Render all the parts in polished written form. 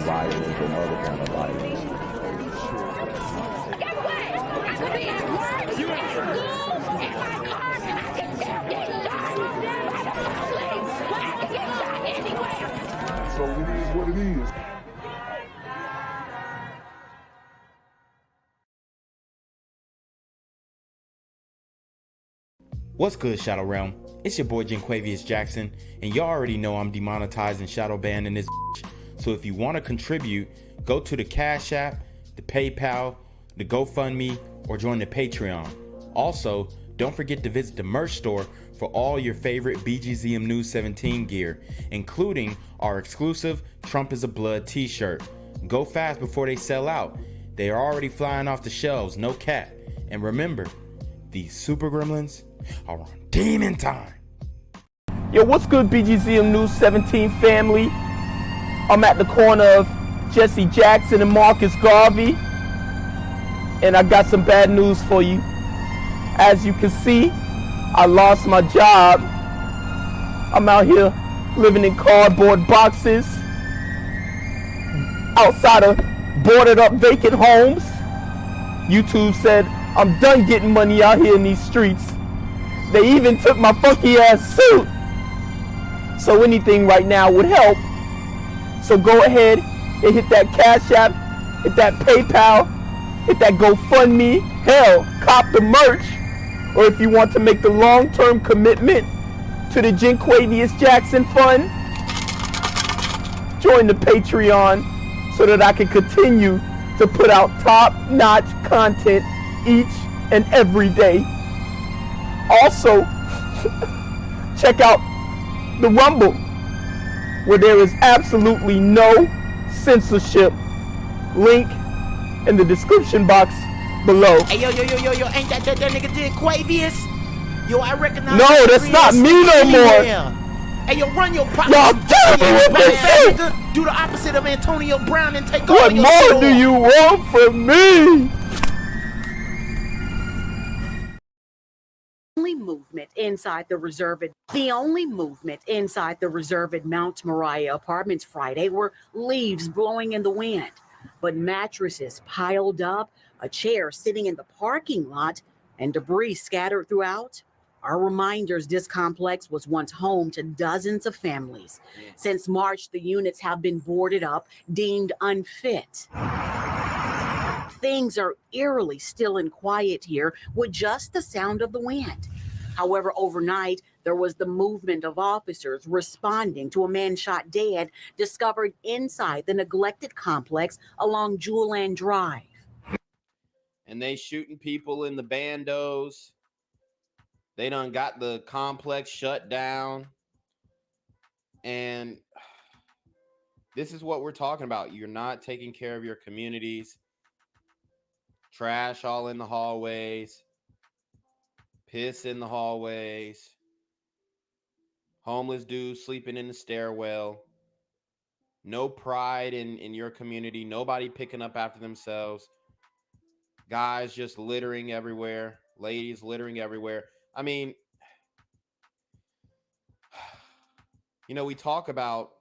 violence and other kind of violence. Get away! I could be at work, at school, in my car, I can still get shot by the police. But I can get shot anywhere. So it is what it is. What's good, Shadow Realm? It's your boy Jenquavius Jackson, and y'all already know I'm demonetized and shadow banned in this bitch. So if you want to contribute, go to the Cash App, the PayPal, the GoFundMe, or join the Patreon. Also, don't forget to visit the merch store for all your favorite BGZM News 17 gear, including our exclusive Trump is a Blood t-shirt. Go fast before they sell out. They are already flying off the shelves, no cap. And remember, these super gremlins are on demon time. Yo, what's good, BGZM News 17 family? I'm at the corner of Jesse Jackson and Marcus Garvey, and I got some bad news for you. As you can see, I lost my job. I'm out here living in cardboard boxes outside of boarded up vacant homes. YouTube said I'm done getting money out here in these streets. They even took my funky ass suit. So anything right now would help. So go ahead and hit that Cash App, hit that PayPal, hit that GoFundMe. Hell, cop the merch. Or if you want to make the long-term commitment to the Jenquavius Jackson Fund, join the Patreon so that I can continue to put out top-notch content each and every day. Also, check out the Rumble, where there is absolutely no censorship. Link in the description box below. Hey, yo, ain't that nigga Jenquavius? Yo, I recognize. No, that's not me no more. Hey, yo, run your pocket. Y'all killing me with this shit. Do the opposite of Antonio Brown and take What all your more store. do you want from me? The only movement inside the reserve at Mount Moriah Apartments Friday were leaves blowing in the wind, but mattresses piled up, a chair sitting in the parking lot, and debris scattered throughout are reminders this complex was once home to dozens of families. Since March, the units have been boarded up, deemed unfit. Things are eerily still and quiet here with just the sound of the wind. However, overnight, there was the movement of officers responding to a man shot dead discovered inside the neglected complex along Jewel Land Drive. And they shooting people in the bandos. They done got the complex shut down. And this is what we're talking about. You're not taking care of your communities. Trash all in the hallways. Piss in the hallways. Homeless dudes sleeping in the stairwell. No pride in your community. Nobody picking up after themselves. Guys just littering everywhere. Ladies littering everywhere. I mean, you know, we talk about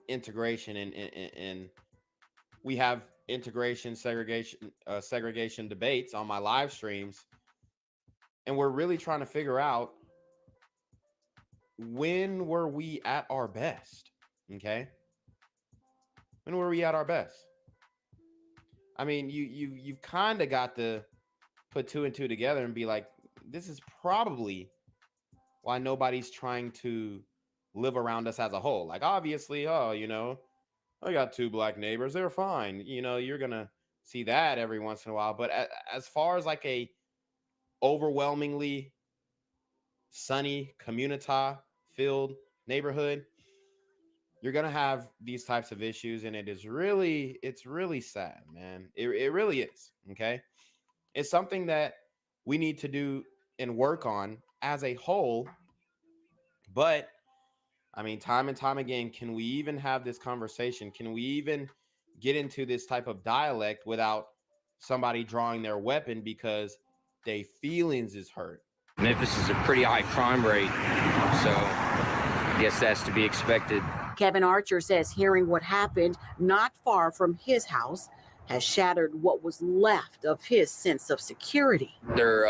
integration and we have integration, segregation debates on my live streams. And we're really trying to figure out, when were we at our best? Okay. When were we at our best? I mean, you've kind of got to put two and two together and be like, this is probably why nobody's trying to live around us as a whole. Like, obviously, oh, you know, I got two black neighbors. They're fine. You know, you're going to see that every once in a while. But as far as like a overwhelmingly sunny, community-filled neighborhood, you're going to have these types of issues. And it's really sad, man. It really is. Okay. It's something that we need to do and work on as a whole. But I mean, time and time again, can we even have this conversation? Can we even get into this type of dialect without somebody drawing their weapon because their feelings is hurt? Memphis is a pretty high crime rate, so I guess that's to be expected. Kevin Archer says hearing what happened not far from his house has shattered what was left of his sense of security. There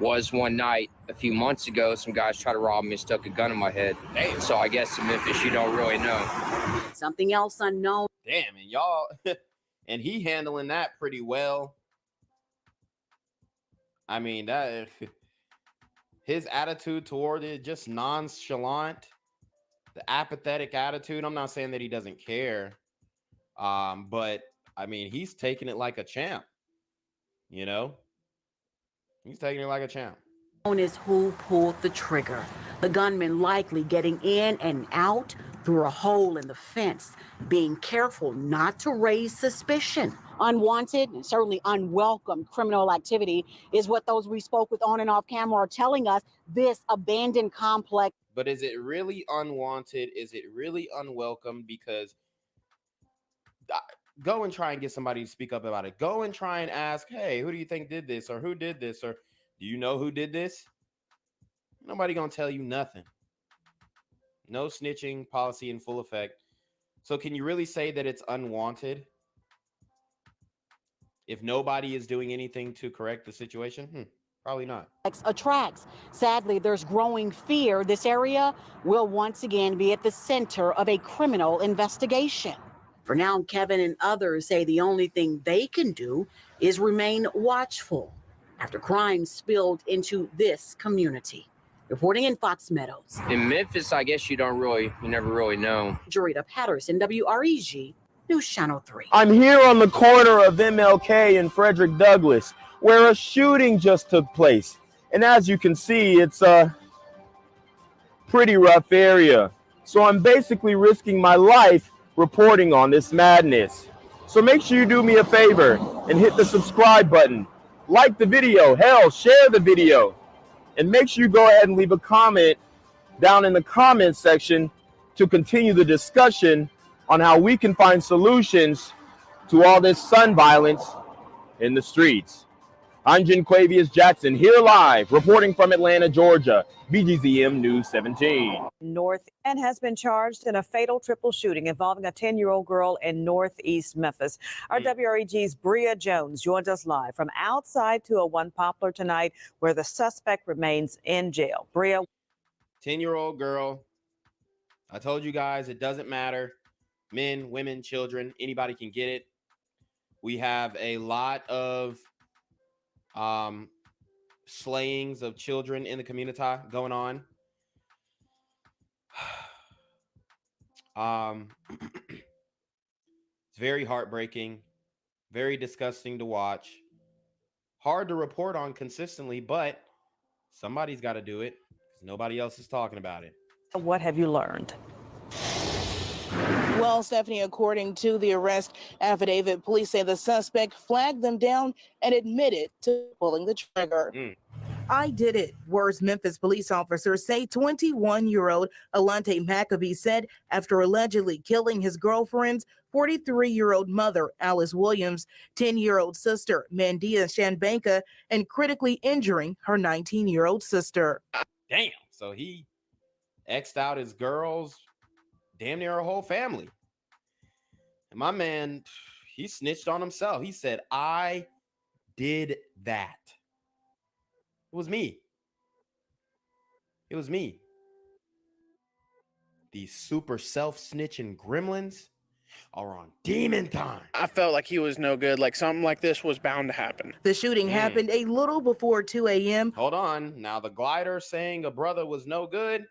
was one night a few months ago, some guys tried to rob me and stuck a gun in my head. Damn. So I guess in Memphis, you don't really know. Something else unknown. Damn, and y'all, and he handling that pretty well. I mean, that his attitude toward it, just nonchalant, the apathetic attitude. I'm not saying that he doesn't care, but I mean, he's taking it like a champ. You know, he's taking it like a champ. Is who pulled the trigger. The gunman likely getting in and out through a hole in the fence, being careful not to raise suspicion. Unwanted and certainly unwelcome criminal activity is what those we spoke with on and off camera are telling us. This abandoned complex. But is it really unwanted? Is it really unwelcome? Because go and try and get somebody to speak up about it. Go and try and ask, hey, who do you think did this? Or who did this? Or do you know who did this? Nobody gonna tell you nothing. No snitching policy in full effect. So can you really say that it's unwanted if nobody is doing anything to correct the situation? Probably not. Attracts. Sadly, there's growing fear this area will once again be at the center of a criminal investigation. For now, Kevin and others say the only thing they can do is remain watchful after crime spilled into this community. Reporting in Fox Meadows. In Memphis, I guess you never really know. Jarita Patterson, WREG, News Channel 3. I'm here on the corner of MLK and Frederick Douglass, where a shooting just took place. And as you can see, it's a pretty rough area. So I'm basically risking my life reporting on this madness. So make sure you do me a favor and hit the subscribe button. Like the video, hell, share the video. And make sure you go ahead and leave a comment down in the comment section to continue the discussion on how we can find solutions to all this son violence in the streets. I'm Quavius Jackson, here live, reporting from Atlanta, Georgia, BGZM News 17. North and has been charged in a fatal triple shooting involving a 10-year-old girl in Northeast Memphis. Our WREG's Bria Jones joins us live from outside 201 Poplar tonight, where the suspect remains in jail. Bria. 10-year-old girl. I told you guys, it doesn't matter. Men, women, children, anybody can get it. We have a lot of slayings of children in the community going on. It's very heartbreaking, very disgusting to watch, hard to report on consistently, but somebody's got to do it because nobody else is talking about it. What have you learned? Well, Stephanie, according to the arrest affidavit, police say the suspect flagged them down and admitted to pulling the trigger. I did it, words Memphis police officers say 21-year-old Alante Maccabee said after allegedly killing his girlfriend's 43-year-old mother, Alice Williams, 10-year-old sister, Mandia Shanbanka, and critically injuring her 19-year-old sister. Damn. So he X'd out his girls, damn near her whole family. And my man, he snitched on himself. He said, I did that. It was me. It was me. These super self-snitching gremlins are on demon time. I felt like he was no good. Like something like this was bound to happen. The shooting happened a little before 2 a.m. Hold on. Now the glider saying a brother was no good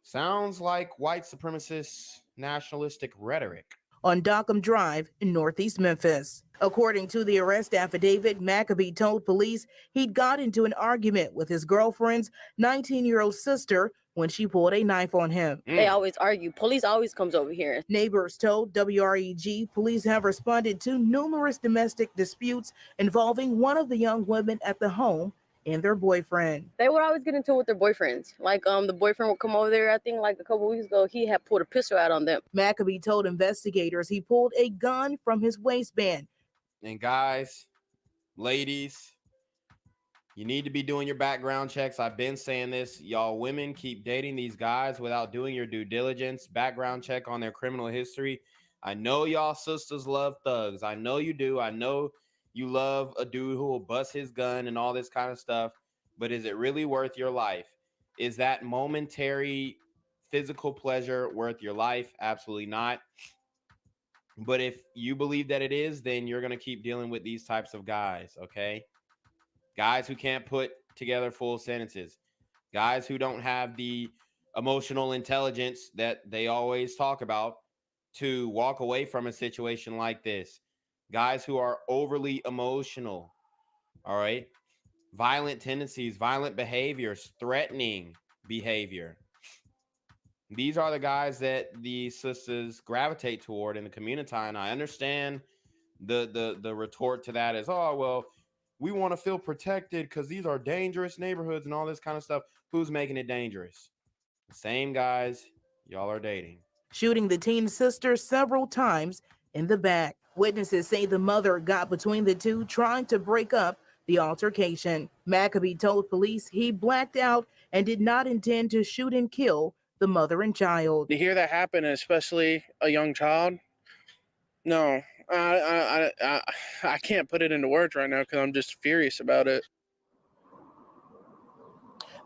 sounds like white supremacist nationalistic rhetoric. On Dockham Drive in Northeast Memphis. According to the arrest affidavit, Maccabee told police he'd got into an argument with his girlfriend's 19-year-old sister when she pulled a knife on him. They always argue. Police always comes over here. Neighbors told WREG police have responded to numerous domestic disputes involving one of the young women at the home and their boyfriend. They would always get into it with their boyfriends. Like the boyfriend would come over there, I think like a couple weeks ago, he had pulled a pistol out on them. Maccabee told investigators he pulled a gun from his waistband. And guys, ladies, You need to be doing your background checks. I've been saying this. Y'all women keep dating these guys without doing your due diligence. Background check on their criminal history. I know y'all sisters love thugs. I know you do. I know you love a dude who will bust his gun and all this kind of stuff. But is it really worth your life? Is that momentary physical pleasure worth your life? Absolutely not. But if you believe that it is, then you're going to keep dealing with these types of guys, okay? Guys who can't put together full sentences. Guys who don't have the emotional intelligence that they always talk about to walk away from a situation like this. Guys who are overly emotional, all right? Violent tendencies, violent behaviors, threatening behavior. These are the guys that the sisters gravitate toward in the community. And I understand the retort to that is, oh, well, we want to feel protected because these are dangerous neighborhoods and all this kind of stuff. Who's making it dangerous? The same guys y'all are dating. Shooting the teen sister several times in the back. Witnesses say the mother got between the two, trying to break up the altercation. Maccabee told police he blacked out and did not intend to shoot and kill the mother and child. To hear that happen, especially a young child, no, I can't put it into words right now because I'm just furious about it.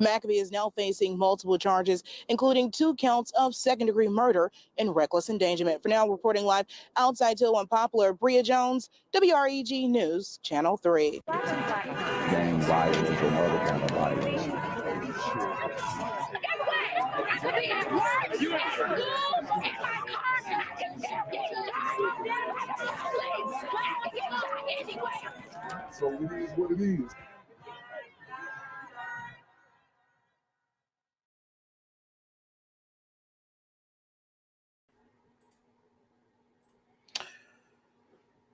Maccabee is now facing multiple charges, including 2 counts of second-degree murder and reckless endangerment. For now, reporting live outside 201 Poplar, Abrielle Jones, WREG News, Channel 3. Gang violence and other kind of violence. You at school, in my car, and I can still get shot by the police. I can get shot anywhere. So it is what it is.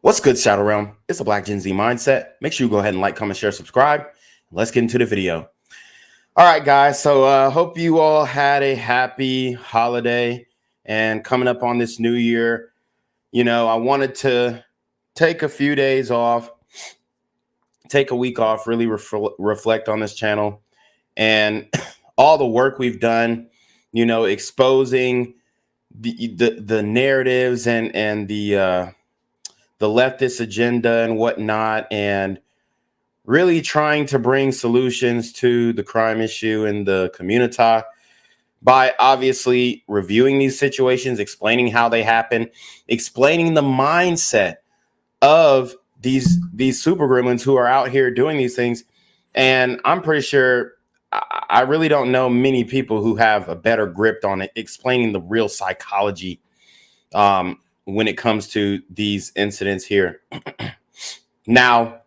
What's good, Shadow Realm? It's a Black Gen Z Mindset. Make sure you go ahead and like, comment, share, subscribe. Let's get into the video. All right, guys. So hope you all had a happy holiday. And coming up on this new year, you know, I wanted to take a few days off, take a week off, really reflect on this channel and all the work we've done, you know, exposing the narratives and the leftist agenda and whatnot, and really trying to bring solutions to the crime issue in the community by obviously reviewing these situations, explaining how they happen, explaining the mindset of these super gremlins who are out here doing these things. And I'm pretty sure I really don't know many people who have a better grip on it, explaining the real psychology when it comes to these incidents here. Now,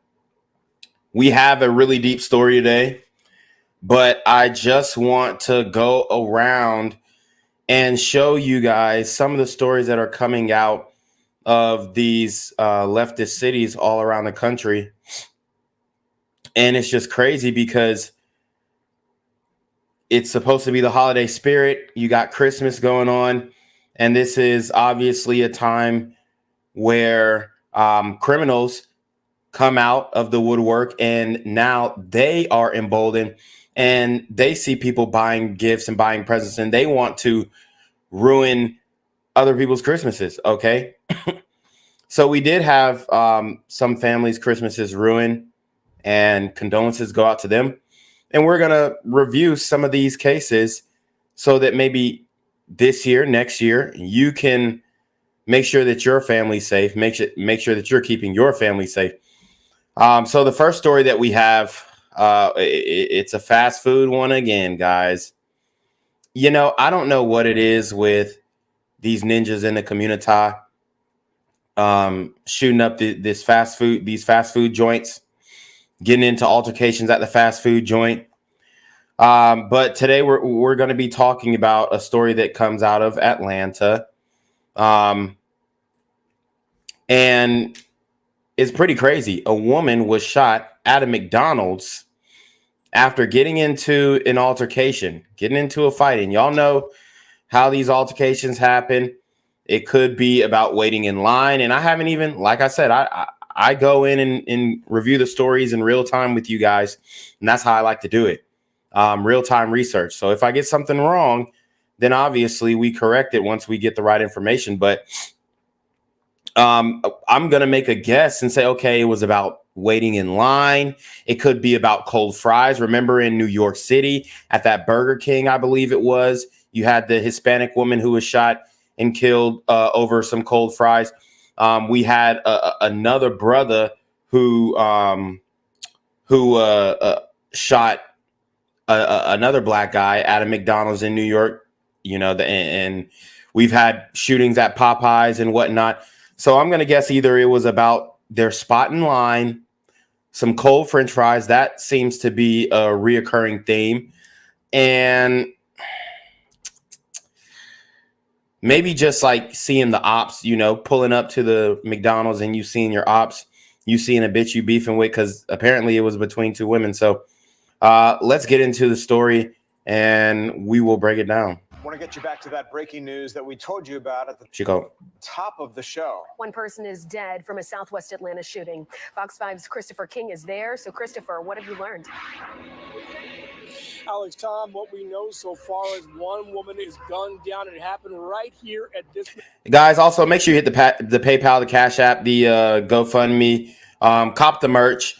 we have a really deep story today, but I just want to go around and show you guys some of the stories that are coming out of these leftist cities all around the country. And it's just crazy because it's supposed to be the holiday spirit. You got Christmas going on. And this is obviously a time where criminals come out of the woodwork, and now they are emboldened and they see people buying gifts and buying presents, and they want to ruin other people's Christmases. Okay. So we did have some families' Christmases ruined, and condolences go out to them. And we're going to review some of these cases so that maybe this year, next year, you can make sure that your family's safe. Make sure that you're keeping your family safe. So the first story that we have, it's a fast food one again, guys. You know, I don't know what it is with these ninjas in the community, shooting up these fast food joints, getting into altercations at the fast food joint. But today we're going to be talking about a story that comes out of Atlanta. And it's pretty crazy. A woman was shot at a McDonald's after getting into an altercation, getting into a fight. And y'all know how these altercations happen. It could be about waiting in line. And I haven't even, like I said, I go in and review the stories in real time with you guys, and that's how I like to do it. Real time research. So if I get something wrong, then obviously we correct it once we get the right information. But I'm going to make a guess and say, okay, it was about waiting in line. It could be about cold fries. Remember in New York City at that Burger King, I believe it was, you had the Hispanic woman who was shot and killed over some cold fries. We had another brother who shot another black guy at a McDonald's in New York, you know, and we've had shootings at Popeyes and whatnot. So I'm going to guess either it was about their spot in line, some cold French fries. That seems to be a reoccurring theme. And maybe just like seeing the ops, you know, pulling up to the McDonald's and you seeing your ops, you seeing a bitch you beefing with, because apparently it was between two women. So let's get into the story and we will break it down. I want to get you back to that breaking news that we told you about at the top of the show. One person is dead from a Southwest Atlanta shooting. Fox 5's Christopher King is there. So, Christopher, what have you learned? Alex, Tom, what we know so far is one woman is gunned down. It happened right here at this. Guys, also make sure you hit the PayPal, the Cash App, the GoFundMe, cop the merch.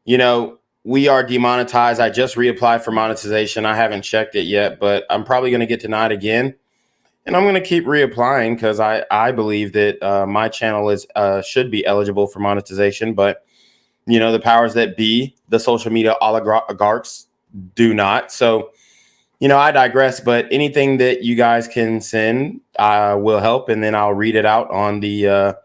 You know, we are demonetized. I just reapplied for monetization. I haven't checked it yet, but I'm probably going to get denied again. And I'm going to keep reapplying because I believe that my channel should be eligible for monetization. But, you know, the powers that be, the social media oligarchs, do not. So, you know, I digress. But anything that you guys can send will help. And then I'll read it out on the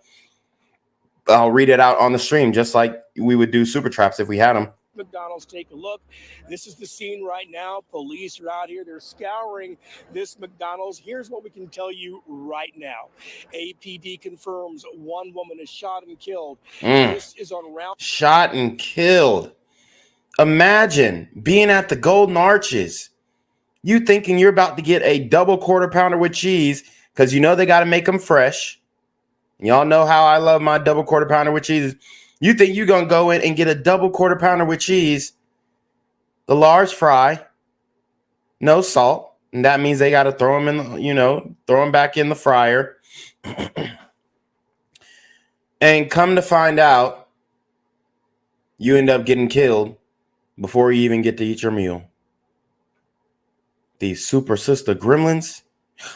stream, just like we would do super traps if we had them. McDonald's, take a look. This is the scene right now. Police are out here. They're scouring this McDonald's. Here's what we can tell you right now. APD confirms one woman is shot and killed. This is on route. Shot and killed. Imagine being at the Golden Arches. You thinking you're about to get a double quarter pounder with cheese because you know they got to make them fresh. Y'all know how I love my double quarter pounder with cheese. You think you're going to go in and get a double quarter pounder with cheese, the large fry, no salt. And that means they got to throw them in, you know, throw them back in the fryer. And come to find out, you end up getting killed before you even get to eat your meal. These super sister gremlins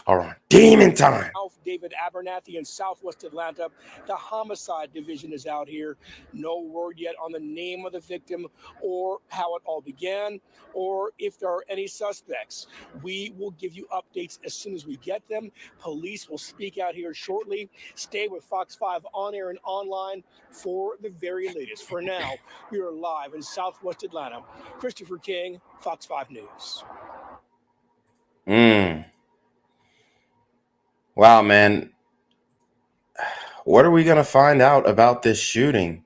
are on demon time. David Abernathy in Southwest Atlanta. The homicide division is out here. No word yet on the name of the victim or how it all began or if there are any suspects. We will give you updates as soon as we get them. Police will speak out here shortly. Stay with Fox 5 on air and online for the very latest. For now, we are live in Southwest Atlanta. Christopher King, Fox 5 News. Wow, man. What are we going to find out about this shooting?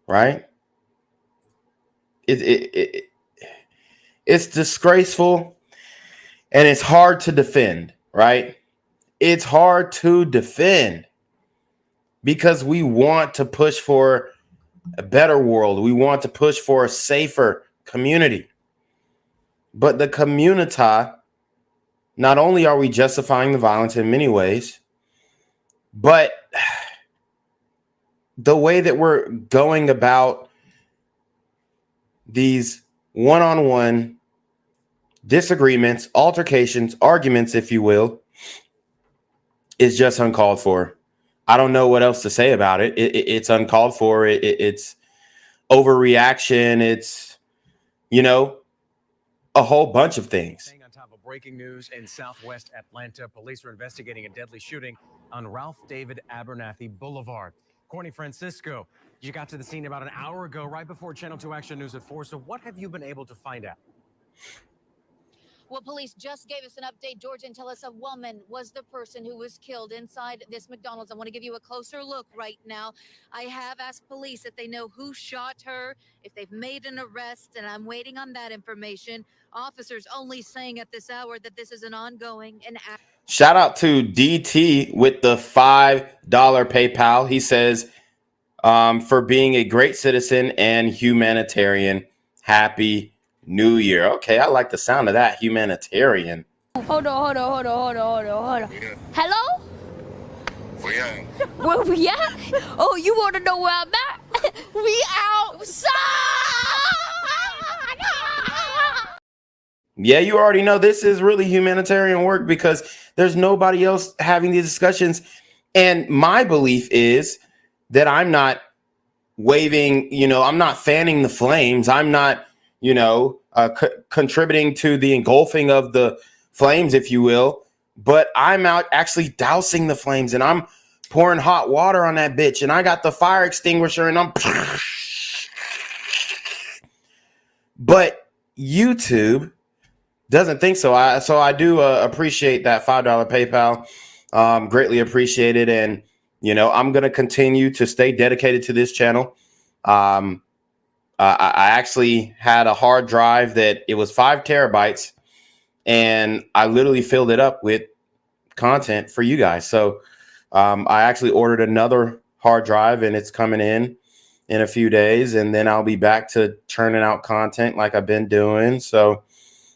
Right? It's disgraceful and it's hard to defend, right? It's hard to defend because we want to push for a better world. We want to push for a safer community. But the community, not only are we justifying the violence in many ways, but the way that we're going about these one-on-one disagreements, altercations, arguments, if you will, is just uncalled for. I don't know what else to say about it. It's uncalled for. It's overreaction. It's, you know, a whole bunch of things. Breaking news in Southwest Atlanta. Police are investigating a deadly shooting on Ralph David Abernathy Boulevard. Corny Francisco, you got to the scene about an hour ago, right before Channel 2 Action News at 4. So what have you been able to find out? Well, police just gave us an update, George, and tell us a woman was the person who was killed inside this McDonald's. I want to give you a closer look right now. I have asked police if they know who shot her, if they've made an arrest, and I'm waiting on that information. Officers only saying at this hour that this is an ongoing and shout out to DT with the $5 PayPal. He says, for being a great citizen and humanitarian. Happy New Year. Okay, I like the sound of that. Humanitarian. Hold on. Hello? Where we at? Oh, you want to know where I'm at? We outside! Yeah, you already know this is really humanitarian work because there's nobody else having these discussions. And my belief is that I'm not waving, I'm not fanning the flames. I'm not, contributing to the engulfing of the flames, if you will. But I'm out actually dousing the flames, and I'm pouring hot water on that bitch. And I got the fire extinguisher, and I'm. But YouTube doesn't think so. I do appreciate that $5 PayPal. Greatly appreciated. And, I'm going to continue to stay dedicated to this channel. I actually had a hard drive that it was 5 terabytes, and I literally filled it up with content for you guys. So I actually ordered another hard drive, and it's coming in a few days, and then I'll be back to churning out content like I've been doing. So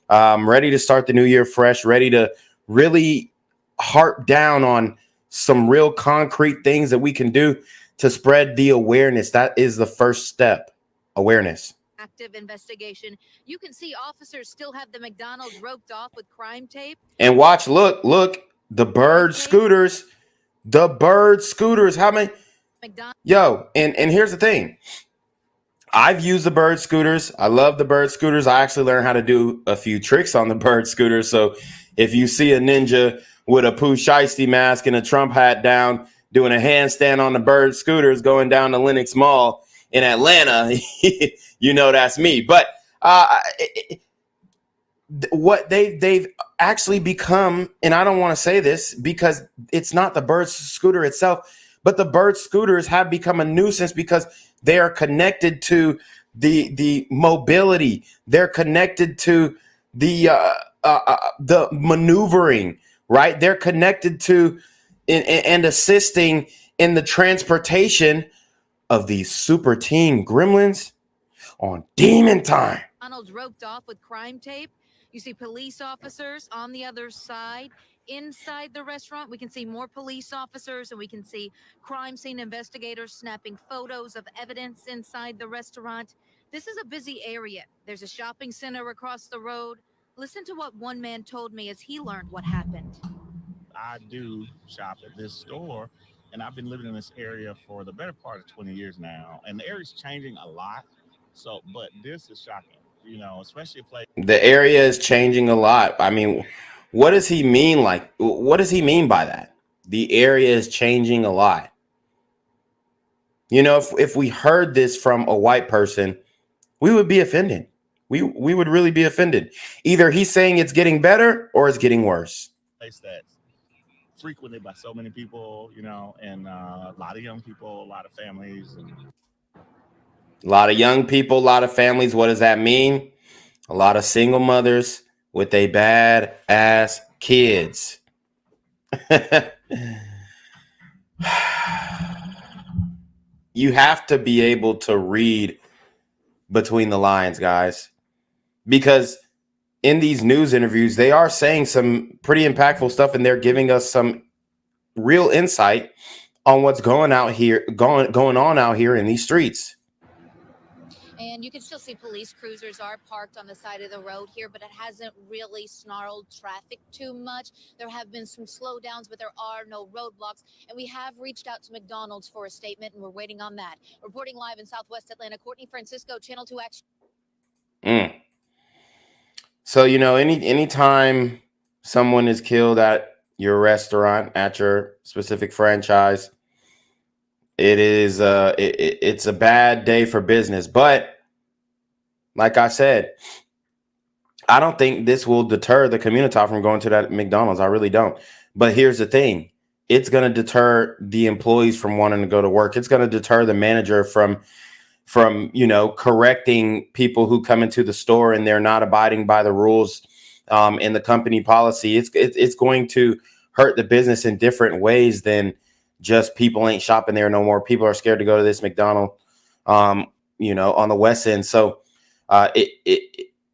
I'm ready to start the new year fresh, ready to really harp down on some real concrete things that we can do to spread the awareness. That is the first step, awareness. Active investigation. You can see officers still have the McDonald's roped off with crime tape. And watch, look, the bird scooters, how many? Yo, and here's the thing. I've used the bird scooters. I love the bird scooters. I actually learned how to do a few tricks on the bird scooters. So if you see a ninja with a Pooh Shiesty mask and a Trump hat down, doing a handstand on the bird scooters going down to Lenox Mall in Atlanta, that's me. But what they've actually become, and I don't want to say this because it's not the bird scooter itself, but the bird scooters have become a nuisance because they are connected to the mobility. They're connected to the maneuvering, right? They're connected to and assisting in the transportation of these super teen gremlins on demon time. McDonald's roped off with crime tape. You see police officers on the other side. Inside the restaurant, we can see more police officers, and we can see crime scene investigators snapping photos of evidence inside the restaurant. This is a busy area. There's a shopping center across the road. Listen to what one man told me as he learned what happened. I do shop at this store, and I've been living in this area for the better part of 20 years now, and the area's changing a lot. So, but this is shocking, especially a place. The area is changing a lot. I mean, what does he mean? What does he mean by that? The area is changing a lot. If we heard this from a white person, we would be offended. We would really be offended. Either he's saying it's getting better or it's getting worse. Place that's frequented by so many people, and a lot of young people, a lot of families. A lot of young people, a lot of families. What does that mean? A lot of single mothers with a bad ass kids. You have to be able to read between the lines, guys, because in these news interviews, they are saying some pretty impactful stuff, and they're giving us some real insight on what's going on out here in these streets. And you can still see police cruisers are parked on the side of the road here, but it hasn't really snarled traffic too much. There have been some slowdowns, but there are no roadblocks. And we have reached out to McDonald's for a statement, and we're waiting on that. Reporting live in Southwest Atlanta, Courtney Francisco, Channel 2 Action. So, anytime someone is killed at your restaurant, at your specific franchise, it is it's a bad day for business. But like I said, I don't think this will deter the community from going to that McDonald's. I really don't. But here's the thing. It's going to deter the employees from wanting to go to work. It's going to deter the manager from correcting people who come into the store and they're not abiding by the rules in the company policy. It's going to hurt the business in different ways than just people ain't shopping there no more. People are scared to go to this McDonald's, you know, on the West End. So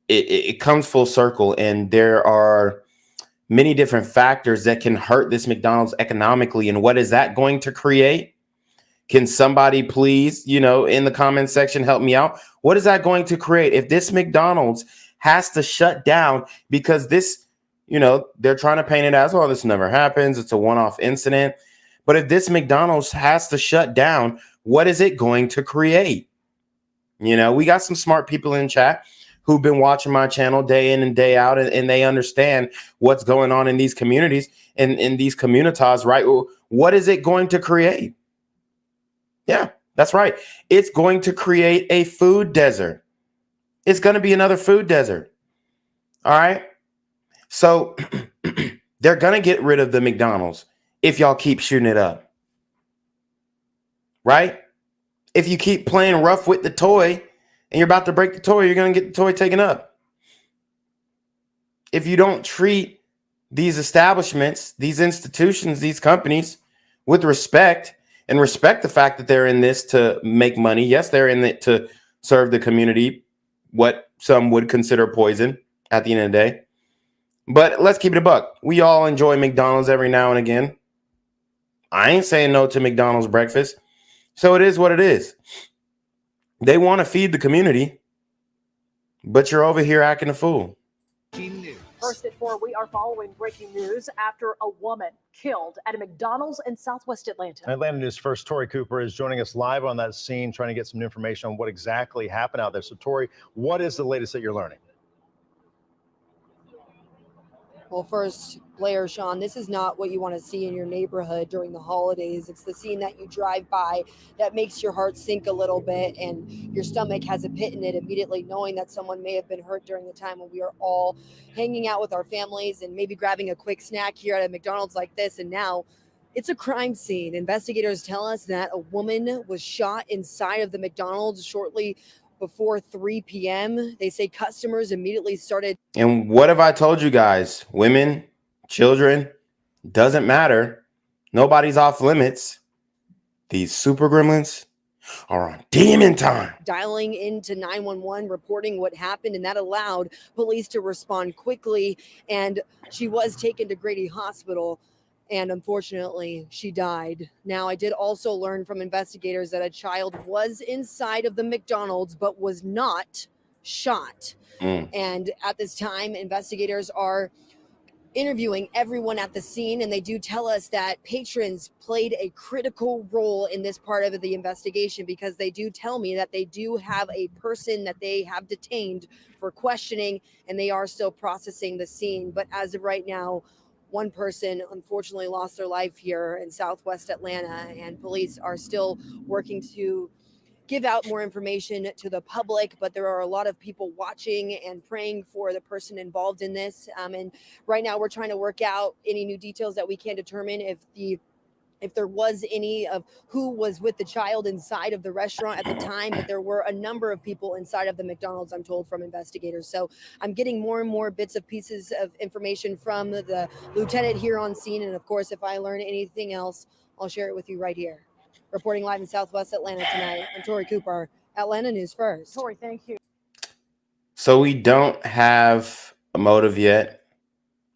it comes full circle, and there are many different factors that can hurt this McDonald's economically. And what is that going to create? Can somebody please, you know, in the comment section, help me out? What is that going to create if this McDonald's has to shut down because this, you know, they're trying to paint it as, oh, this never happens. It's a one-off incident. But if this McDonald's has to shut down, what is it going to create? You know, we got some smart people in chat who've been watching my channel day in and day out, and they understand what's going on in these communities and in these communities, right? What is it going to create? Yeah, that's right. It's going to create a food desert. It's going to be another food desert. All right. So they're going to get rid of the McDonald's if y'all keep shooting it up. Right? If you keep playing rough with the toy and you're about to break the toy, you're going to get the toy taken up. If you don't treat these establishments, these institutions, these companies with respect, and respect the fact that they're in this to make money. Yes, they're in it to serve the community, what some would consider poison at the end of the day. But let's keep it a buck. We all enjoy McDonald's every now and again. I ain't saying no to McDonald's breakfast. So it is what it is. They want to feed the community, but you're over here acting a fool. First at 4, we are following breaking news after a woman killed at a McDonald's in Southwest Atlanta. Atlanta News First Tori Cooper is joining us live on that scene, trying to get some information on what exactly happened out there. So, Tori, what is the latest that you're learning? Well, first, Blair, Sean, this is not what you want to see in your neighborhood during the holidays. It's the scene that you drive by that makes your heart sink a little bit and your stomach has a pit in it immediately, knowing that someone may have been hurt during the time when we are all hanging out with our families and maybe grabbing a quick snack here at a McDonald's like this. And now it's a crime scene. Investigators tell us that a woman was shot inside of the McDonald's shortly before 3 p.m. They say customers immediately started. And what have I told you guys? Women, children, doesn't matter. Nobody's off limits. These super gremlins are on demon time. Dialing into 911, reporting what happened, and that allowed police to respond quickly. And she was taken to Grady Hospital. And unfortunately, she died. Now, I did also learn from investigators that a child was inside of the McDonald's, but was not shot. And at this time, investigators are interviewing everyone at the scene, and they do tell us that patrons played a critical role in this part of the investigation, because they do tell me that they do have a person that they have detained for questioning, and they are still processing the scene. But as of right now, one person unfortunately lost their life here in Southwest Atlanta, and police are still working to give out more information to the public, but there are a lot of people watching and praying for the person involved in this. And right now we're trying to work out any new details that we can determine if there was any of who was with the child inside of the restaurant at the time, but there were a number of people inside of the McDonald's, I'm told from investigators. So I'm getting more and more bits of pieces of information from the lieutenant here on scene. And of course, if I learn anything else, I'll share it with you right here. Reporting live in Southwest Atlanta tonight, I'm Tori Cooper, Atlanta News First. Tori, thank you. So we don't have a motive yet.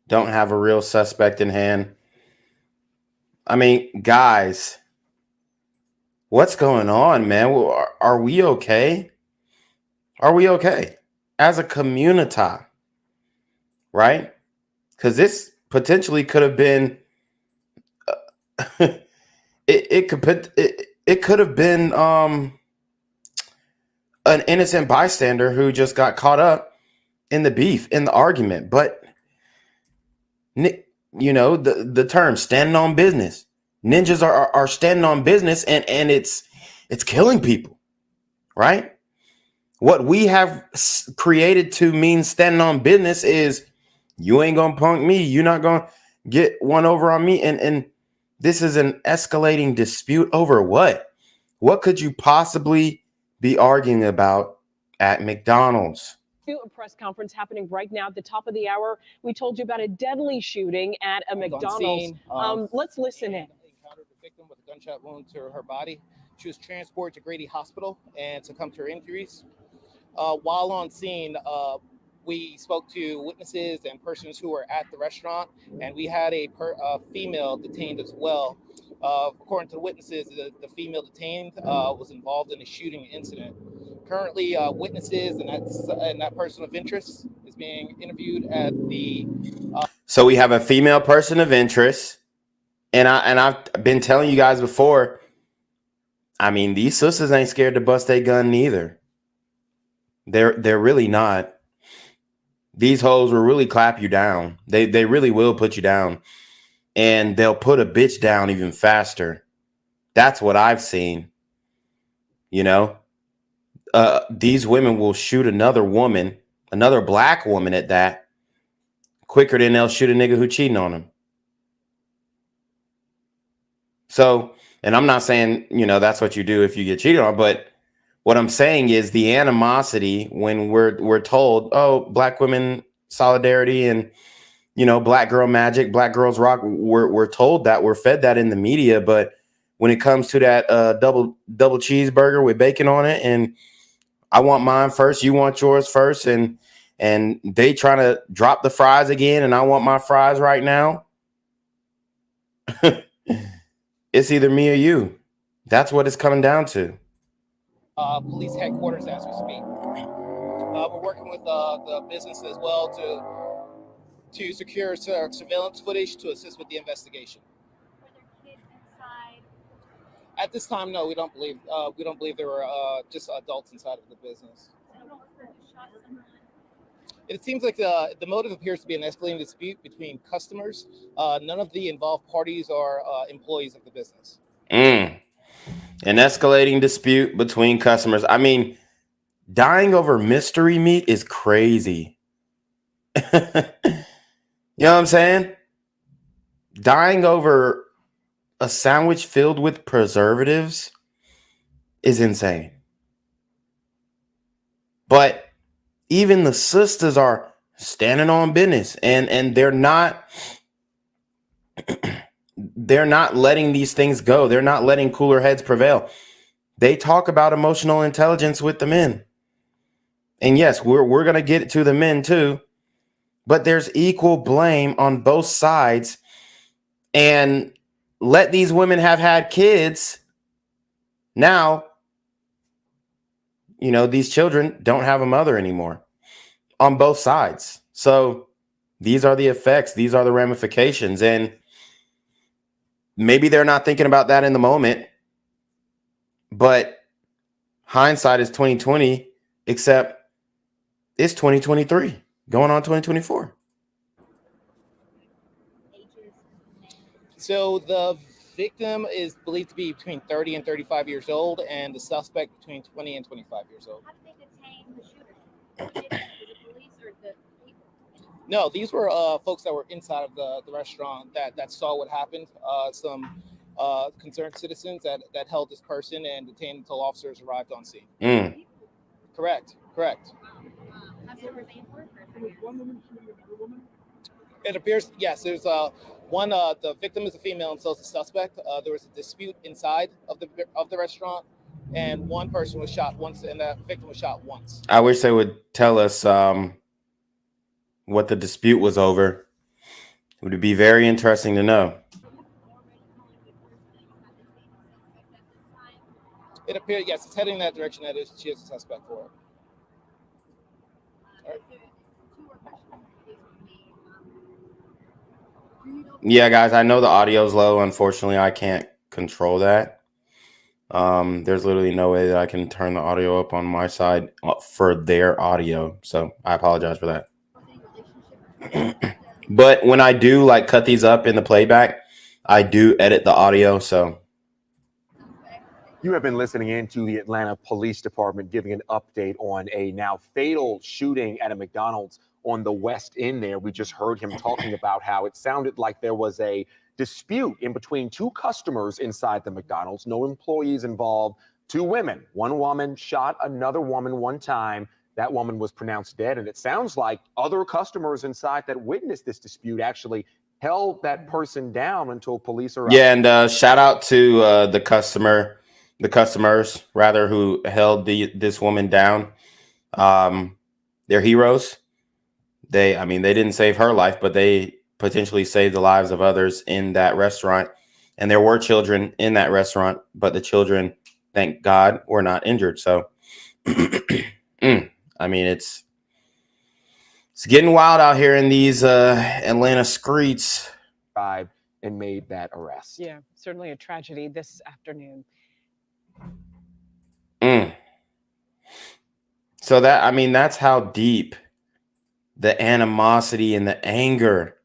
Don't have a real suspect in hand. I mean, guys, what's going on, man? Are we okay? Are we okay as a community? Right? Because this potentially could have been it could have been an innocent bystander who just got caught up in the beef, in the argument. But you know, the term standing on business. Ninjas are standing on business, and it's killing people, right? What we have created to mean standing on business is you ain't gonna punk me, you're not gonna get one over on me, and this is an escalating dispute over what? What could you possibly be arguing about at McDonald's? A press conference happening right now at the top of the hour. We told you about a deadly shooting at a McDonald's. Let's listen in. gunshot wound to her body. She was transported to Grady Hospital and succumbed to her injuries. While on scene, we spoke to witnesses and persons who were at the restaurant, and we had a female detained as well. According to the witnesses, the female detained was involved in a shooting incident. Currently, witnesses and that person of interest is being interviewed at the. So we have a female person of interest, and I've been telling you guys before. I mean, these sisters ain't scared to bust a gun neither. They're really not. These hoes will really clap you down. They really will put you down, and they'll put a bitch down even faster. That's what I've seen. You know, these women will shoot another woman, another black woman at that, quicker than they'll shoot a nigga who cheating on them. So, and I'm not saying, you know, that's what you do if you get cheated on, but what I'm saying is the animosity when we're told, oh, black women solidarity and, you know, black girl magic, black girls rock. We're told that, we're fed that in the media, but when it comes to that double cheeseburger with bacon on it, and I want mine first, you want yours first, and they trying to drop the fries again, and I want my fries right now. It's either me or you. That's what it's coming down to. Police headquarters as we speak. We're working with the business as well to secure surveillance footage to assist with the investigation. Were there kids inside? At this time, no, we don't believe there were just adults inside of the business. It seems like the motive appears to be an escalating dispute between customers. None of the involved parties are employees of the business. An escalating dispute between customers. I mean, dying over mystery meat is crazy. You know what I'm saying? Dying over a sandwich filled with preservatives is insane. But even the sisters are standing on business, and they're not letting these things go. They're not letting cooler heads prevail. They talk about emotional intelligence with the men. And yes, we're going to get to the men too, but there's equal blame on both sides. And let these women have had kids. Now, you know, these children don't have a mother anymore on both sides. So these are the effects. These are the ramifications. And maybe they're not thinking about that in the moment, but hindsight is 2020, except it's 2023 going on 2024. So the victim is believed to be between 30 and 35 years old, and the suspect between 20 and 25 years old. How did they detain the shooter? Was it police or the people? No, these were folks that were inside of the restaurant that saw what happened. Some concerned citizens that held this person and detained until officers arrived on scene. Correct. It appears, yes, there's one, the victim is a female and so is the suspect. There was a dispute inside of the restaurant, and one person was shot once, and the victim was shot once. I wish they would tell us what the dispute was over. It would be very interesting to know. It appears, yes, it's heading in that direction. That is, she is a suspect for it. Yeah, guys, I know the audio's low. Unfortunately, I can't control that. There's literally no way that I can turn the audio up on my side for their audio. So I apologize for that. But when I do like cut these up in the playback, I do edit the audio. So you have been listening in to the Atlanta Police Department giving an update on a now fatal shooting at a McDonald's on the West End there. We just heard him talking about how it sounded like there was a dispute in between two customers inside the McDonald's, no employees involved, two women. One woman shot another woman one time. That woman was pronounced dead. And it sounds like other customers inside that witnessed this dispute actually held that person down until police arrived. Yeah, and shout out to the customers rather, who held this woman down. They're heroes. They didn't save her life, but they potentially saved the lives of others in that restaurant. And there were children in that restaurant, but the children, thank God, were not injured. So, it's getting wild out here in these Atlanta streets. And made that arrest. Yeah, certainly a tragedy this afternoon. So that's how deep the animosity and the anger.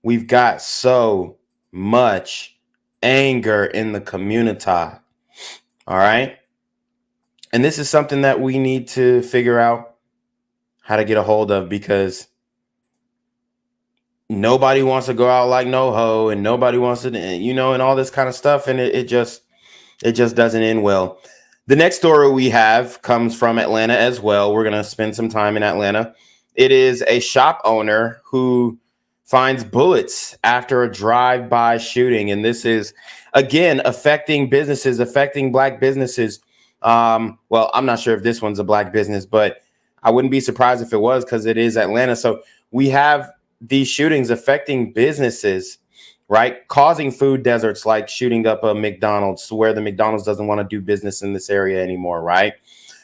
We've got so much anger in the community. All right. And this is something that we need to figure out how to get a hold of, because nobody wants to go out like no ho, and nobody wants to, and all this kind of stuff. And it just doesn't end well. The next story we have comes from Atlanta as well. We're going to spend some time in Atlanta. It is a shop owner who finds bullets after a drive-by shooting. And this is, again, affecting businesses, affecting Black businesses. Well, I'm not sure if this one's a Black business, but I wouldn't be surprised if it was, because it is Atlanta. So we have these shootings affecting businesses, right? Causing food deserts, like shooting up a McDonald's, where the McDonald's doesn't want to do business in this area anymore, right?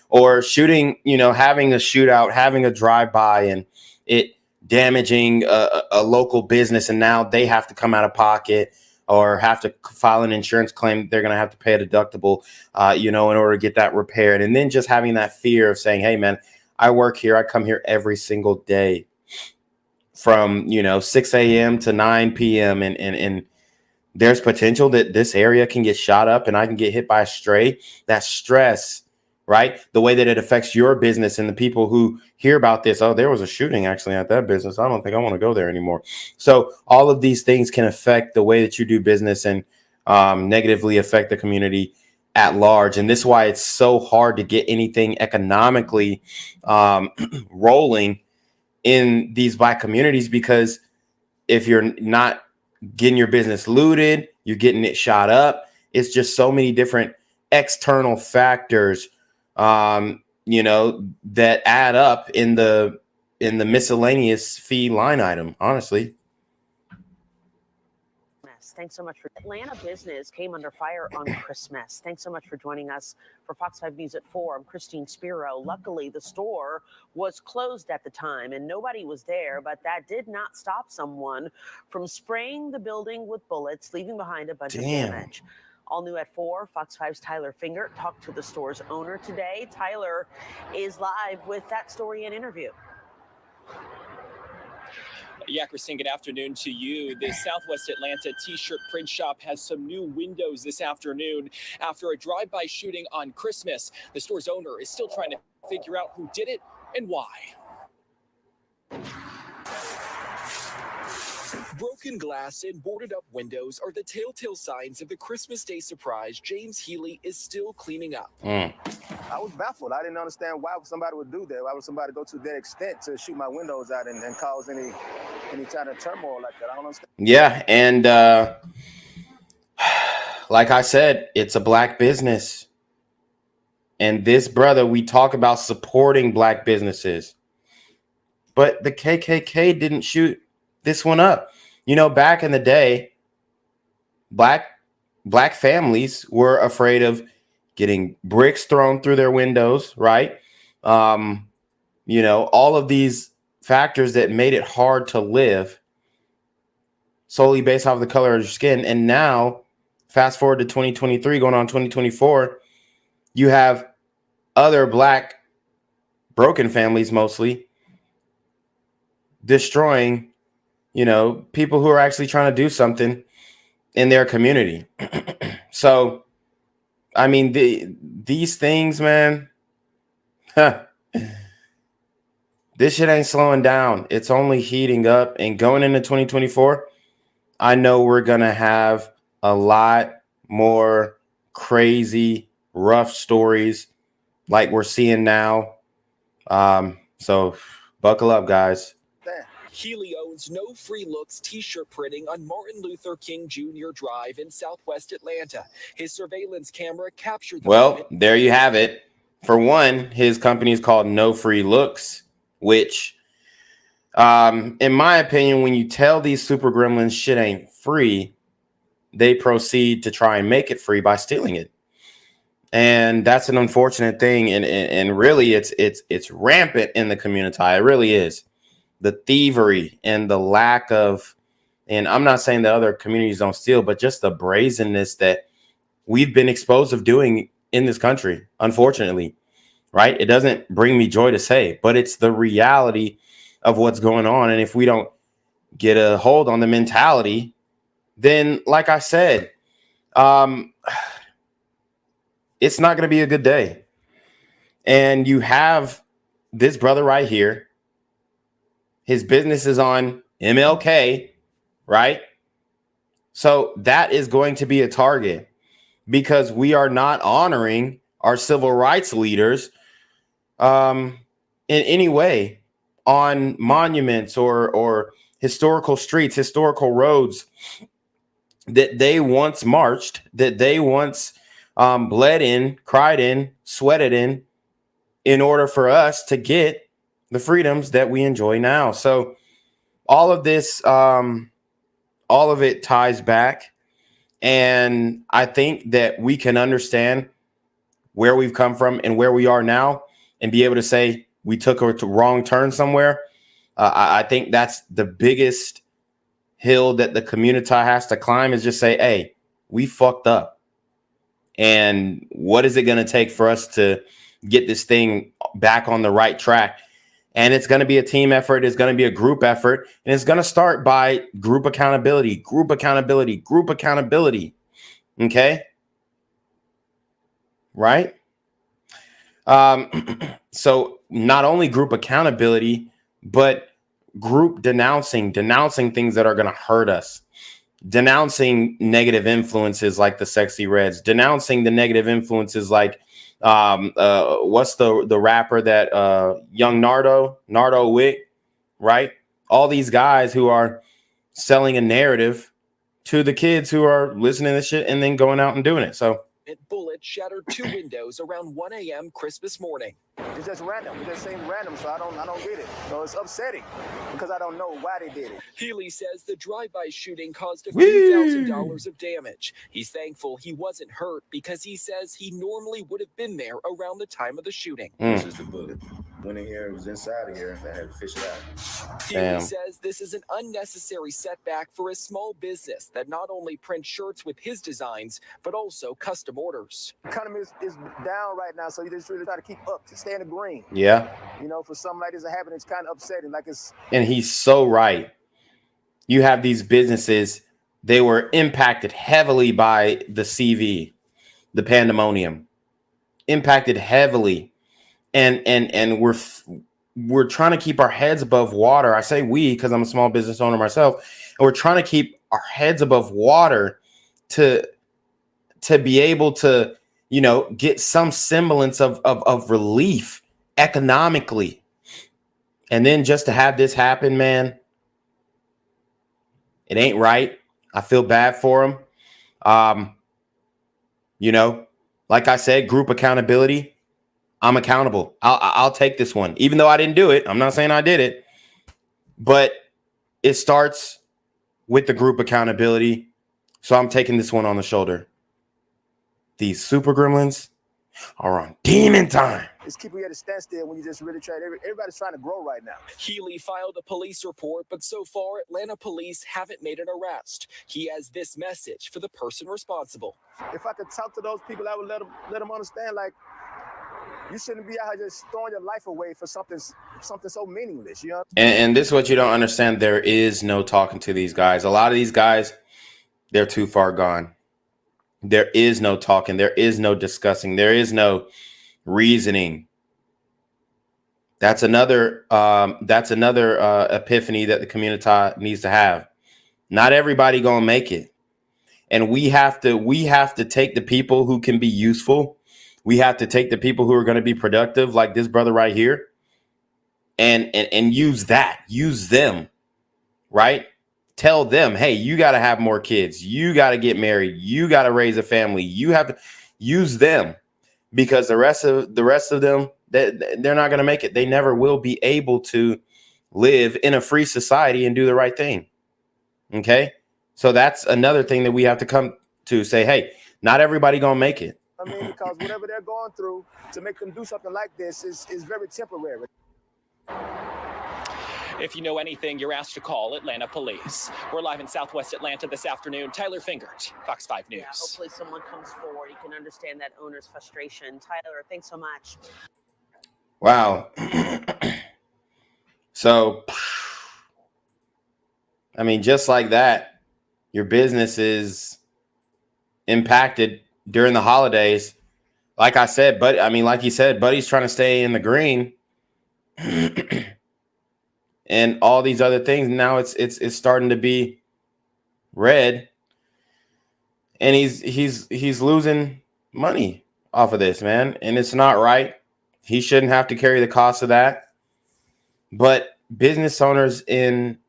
Or shooting, having a shootout, having a drive-by, and it damaging a local business, and now they have to come out of pocket or have to file an insurance claim. They're going to have to pay a deductible, in order to get that repaired. And then just having that fear of saying, hey, man, I work here. I come here every single day from, 6 a.m. to 9 p.m. And there's potential that this area can get shot up and I can get hit by a stray. That stress, right? The way that it affects your business and the people who hear about this. Oh, there was a shooting actually at that business. I don't think I want to go there anymore. So all of these things can affect the way that you do business and negatively affect the community at large. And this is why it's so hard to get anything economically rolling in these Black communities, because if you're not getting your business looted, you're getting it shot up. It's just so many different external factors, that add up in the miscellaneous fee line item, honestly. Thanks so much for Atlanta business came under fire on Christmas. Thanks so much for joining us for Fox 5 News at 4. I'm Christine Spiro. Luckily, the store was closed at the time and nobody was there, but that did not stop someone from spraying the building with bullets, leaving behind a bunch of damage. All new at 4, Fox 5's Tyler Finger talked to the store's owner today. Tyler is live with that story and interview. Yeah, Christine, good afternoon to you. The Southwest Atlanta t-shirt print shop has some new windows this afternoon after a drive-by shooting on Christmas. The store's owner is still trying to figure out who did it and why. Broken glass and boarded up windows are the telltale signs of the Christmas Day surprise James Healy is still cleaning up. I was baffled. I didn't understand why somebody would do that. Why would somebody go to that extent to shoot my windows out and cause any kind of turmoil like that? I don't understand. Yeah, and like I said, it's a Black business. And this brother, we talk about supporting Black businesses, but the KKK didn't shoot this one up. Back in the day, black families were afraid of getting bricks thrown through their windows, right? All of these factors that made it hard to live solely based off the color of your skin. And now, fast forward to 2023, going on 2024, you have other Black broken families mostly destroying people who are actually trying to do something in their community. So, these things, man, this shit ain't slowing down. It's only heating up. And going into 2024, I know we're going to have a lot more crazy, rough stories like we're seeing now. So buckle up, guys. Healy owns No Free Looks t-shirt printing on Martin Luther King Jr. Drive in Southwest Atlanta. His surveillance camera captured the Well, moment. there you have it. For one, his company is called No Free Looks, which, in my opinion, when you tell these super gremlins shit ain't free, they proceed to try and make it free by stealing it. And that's an unfortunate thing. And really it's rampant in the community. It really is. The thievery and the lack of, and I'm not saying that other communities don't steal, but just the brazenness that we've been exposed of doing in this country, unfortunately, right? It doesn't bring me joy to say, but it's the reality of what's going on. And if we don't get a hold on the mentality, then like I said, it's not going to be a good day. And you have this brother right here. His business is on MLK, right? So that is going to be a target because we are not honoring our civil rights leaders in any way on monuments or historical streets, historical roads that they once marched, that they once bled in, cried in, sweated in order for us to get the freedoms that we enjoy now. So all of this, all of it ties back. And I think that we can understand where we've come from and where we are now and be able to say we took a wrong turn somewhere. I think that's the biggest hill that the community has to climb, is just say, hey, we fucked up. And what is it going to take for us to get this thing back on the right track? And it's going to be a team effort. It's going to be a group effort. And it's going to start by group accountability, group accountability, group accountability. Okay. Right. So not only group accountability, but group denouncing things that are going to hurt us, denouncing negative influences like the sexy reds, denouncing the negative influences like what's the rapper that young Nardo Wick, right? All these guys who are selling a narrative to the kids who are listening to shit and then going out and doing it. So Bullet shattered 2 windows around 1 a.m. Christmas morning. It's just random. It just seems random, so I don't get it. So it's upsetting because I don't know why they did it. Healy says the drive-by shooting caused a few $1,000s of damage. He's thankful he wasn't hurt because he says he normally would have been there around the time of the shooting. This is the bullet. Went in here, it was inside of here, and I had to fish it out. Healy says this is an unnecessary setback for a small business that not only prints shirts with his designs, but also custom orders. The economy is down right now, so you just really try to keep up, to stay in the green. Yeah. You know, for something like this to happen, it's kind of upsetting. Like it's. And he's so right. You have these businesses, they were impacted heavily by the CV, the pandemonium, impacted heavily. And we're trying to keep our heads above water. I say we because I'm a small business owner myself, and we're trying to keep our heads above water to be able to, you know, get some semblance of relief economically. And then just to have this happen, man, it ain't right. I feel bad for him. You know, like I said, group accountability. I'm accountable. I'll take this one, even though I didn't do it. I'm not saying I did it, but it starts with the group accountability. So I'm taking this one on the shoulder. These super gremlins are on demon time. It's keeping you at a standstill when you just really try. Everybody's trying to grow right now. Healy filed a police report, but so far, Atlanta police haven't made an arrest. He has this message for the person responsible. If I could talk to those people, I would let them understand, like, you shouldn't be out here just throwing your life away for something so meaningless, you know? And this is what you don't understand. There is no talking to these guys. A lot of these guys, they're too far gone. There is no talking. There is no discussing. There is no reasoning. That's another epiphany that the community needs to have. Not everybody gonna make it. And we have to take the people who can be useful. We have to take the people who are going to be productive, like this brother right here, and use them right? Tell them, hey, you got to have more kids. You got to get married. You got to raise a family. You have to use them, because the rest of them, they're not going to make it. They never will be able to live in a free society and do the right thing. Okay. So that's another thing that we have to come to say, hey, not everybody going to make it. I mean, because whatever they're going through to make them do something like this is very temporary. If you know anything, you're asked to call Atlanta Police. We're live in Southwest Atlanta this afternoon. Tyler Fingert, Fox 5 News. Yeah, hopefully someone comes forward. You can understand that owner's frustration. Tyler, thanks so much. Wow. So, I mean, just like that, your business is impacted during the holidays. Like I said, but I mean, like you said, Buddy's trying to stay in the green. And all these other things. Now it's starting to be red, and he's losing money off of this, man, and it's not right. He shouldn't have to carry the cost of that. But business owners in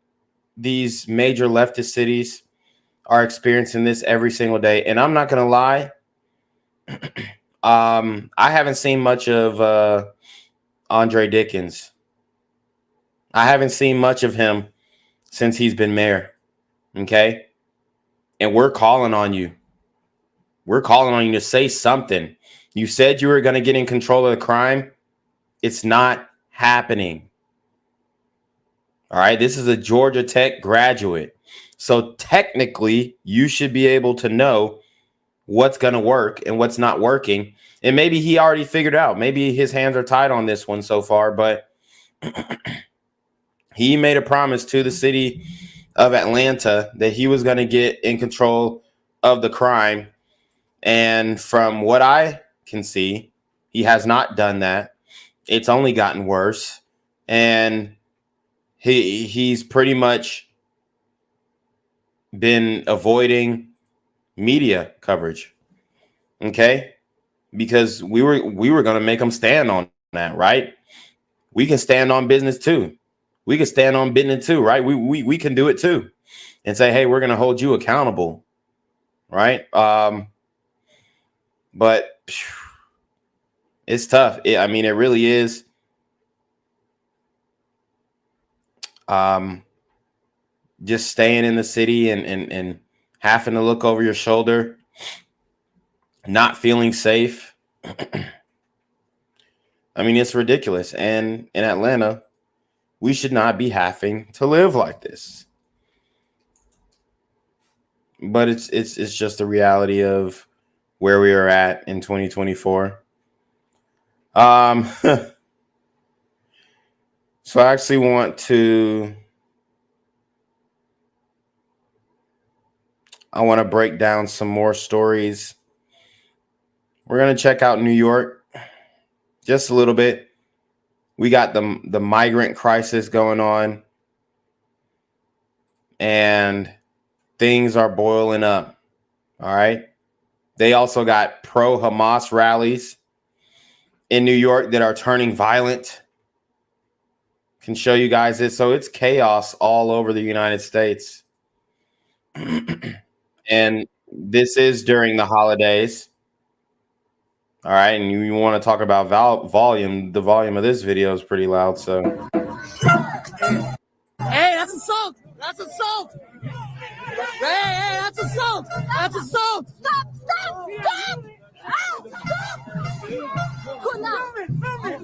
these major leftist cities are experiencing this every single day, and I'm not gonna lie. I haven't seen much of Andre Dickens. I haven't seen much of him since he's been mayor. Okay. And we're calling on you. We're calling on you to say something. You said you were going to get in control of the crime. It's not happening. All right. This is a Georgia Tech graduate. So technically, you should be able to know what's going to work and what's not working. And maybe he already figured out. Maybe his hands are tied on this one so far, but he made a promise to the city of Atlanta that he was going to get in control of the crime. And from what I can see, he has not done that. It's only gotten worse. And he's pretty much been avoiding media coverage. Okay? Because we were going to make him stand on that, right? We can stand on business too. We can stand on business too, right? We can do it too, and say, hey, we're going to hold you accountable, right? But it's tough. I mean, it really is. Just staying in the city and having to look over your shoulder, not feeling safe. I mean, it's ridiculous. And in Atlanta, we should not be having to live like this. But it's just the reality of where we are at in 2024. So I actually want to break down some more stories. We're going to check out New York just a little bit. We got the migrant crisis going on, and things are boiling up. All right. They also got pro-Hamas rallies in New York that are turning violent. Can show you guys this. So it's chaos all over the United States. And this is during the holidays. All right. And you want to talk about volume. The volume of this video is pretty loud. So. Hey, that's assault! That's assault! Hey, that's assault! That's assault! Stop! Stop! Stop! Ow! Stop! Good now.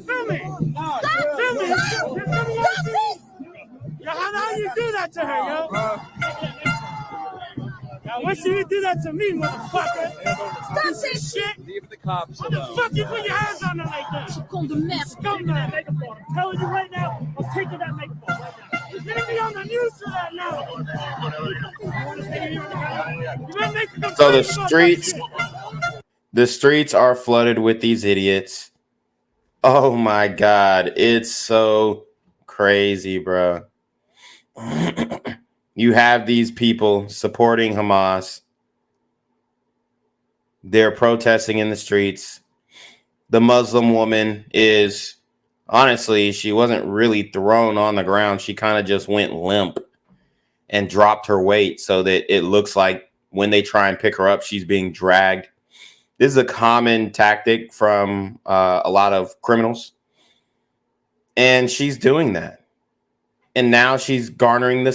Film it! Stop! Stop! Stop this! Yo, how you do that to her, yo? Now, why should you do that to me, motherfucker? Stop this shit! Leave the cops alone. Why the fuck you put your hands on her like that? Scum the mess. Scum that megaphone. I'm telling you right now, I'm taking that megaphone right now. You're gonna be on the news for that now. So the streets are flooded with these idiots. Oh my God. It's so crazy, bro. You have these people supporting Hamas. They're protesting in the streets. The Muslim woman is, honestly, she wasn't really thrown on the ground. She kind of just went limp. and dropped her weight so that it looks like when they try and pick her up, she's being dragged. This is a common tactic from a lot of criminals. And she's doing that. And now she's garnering the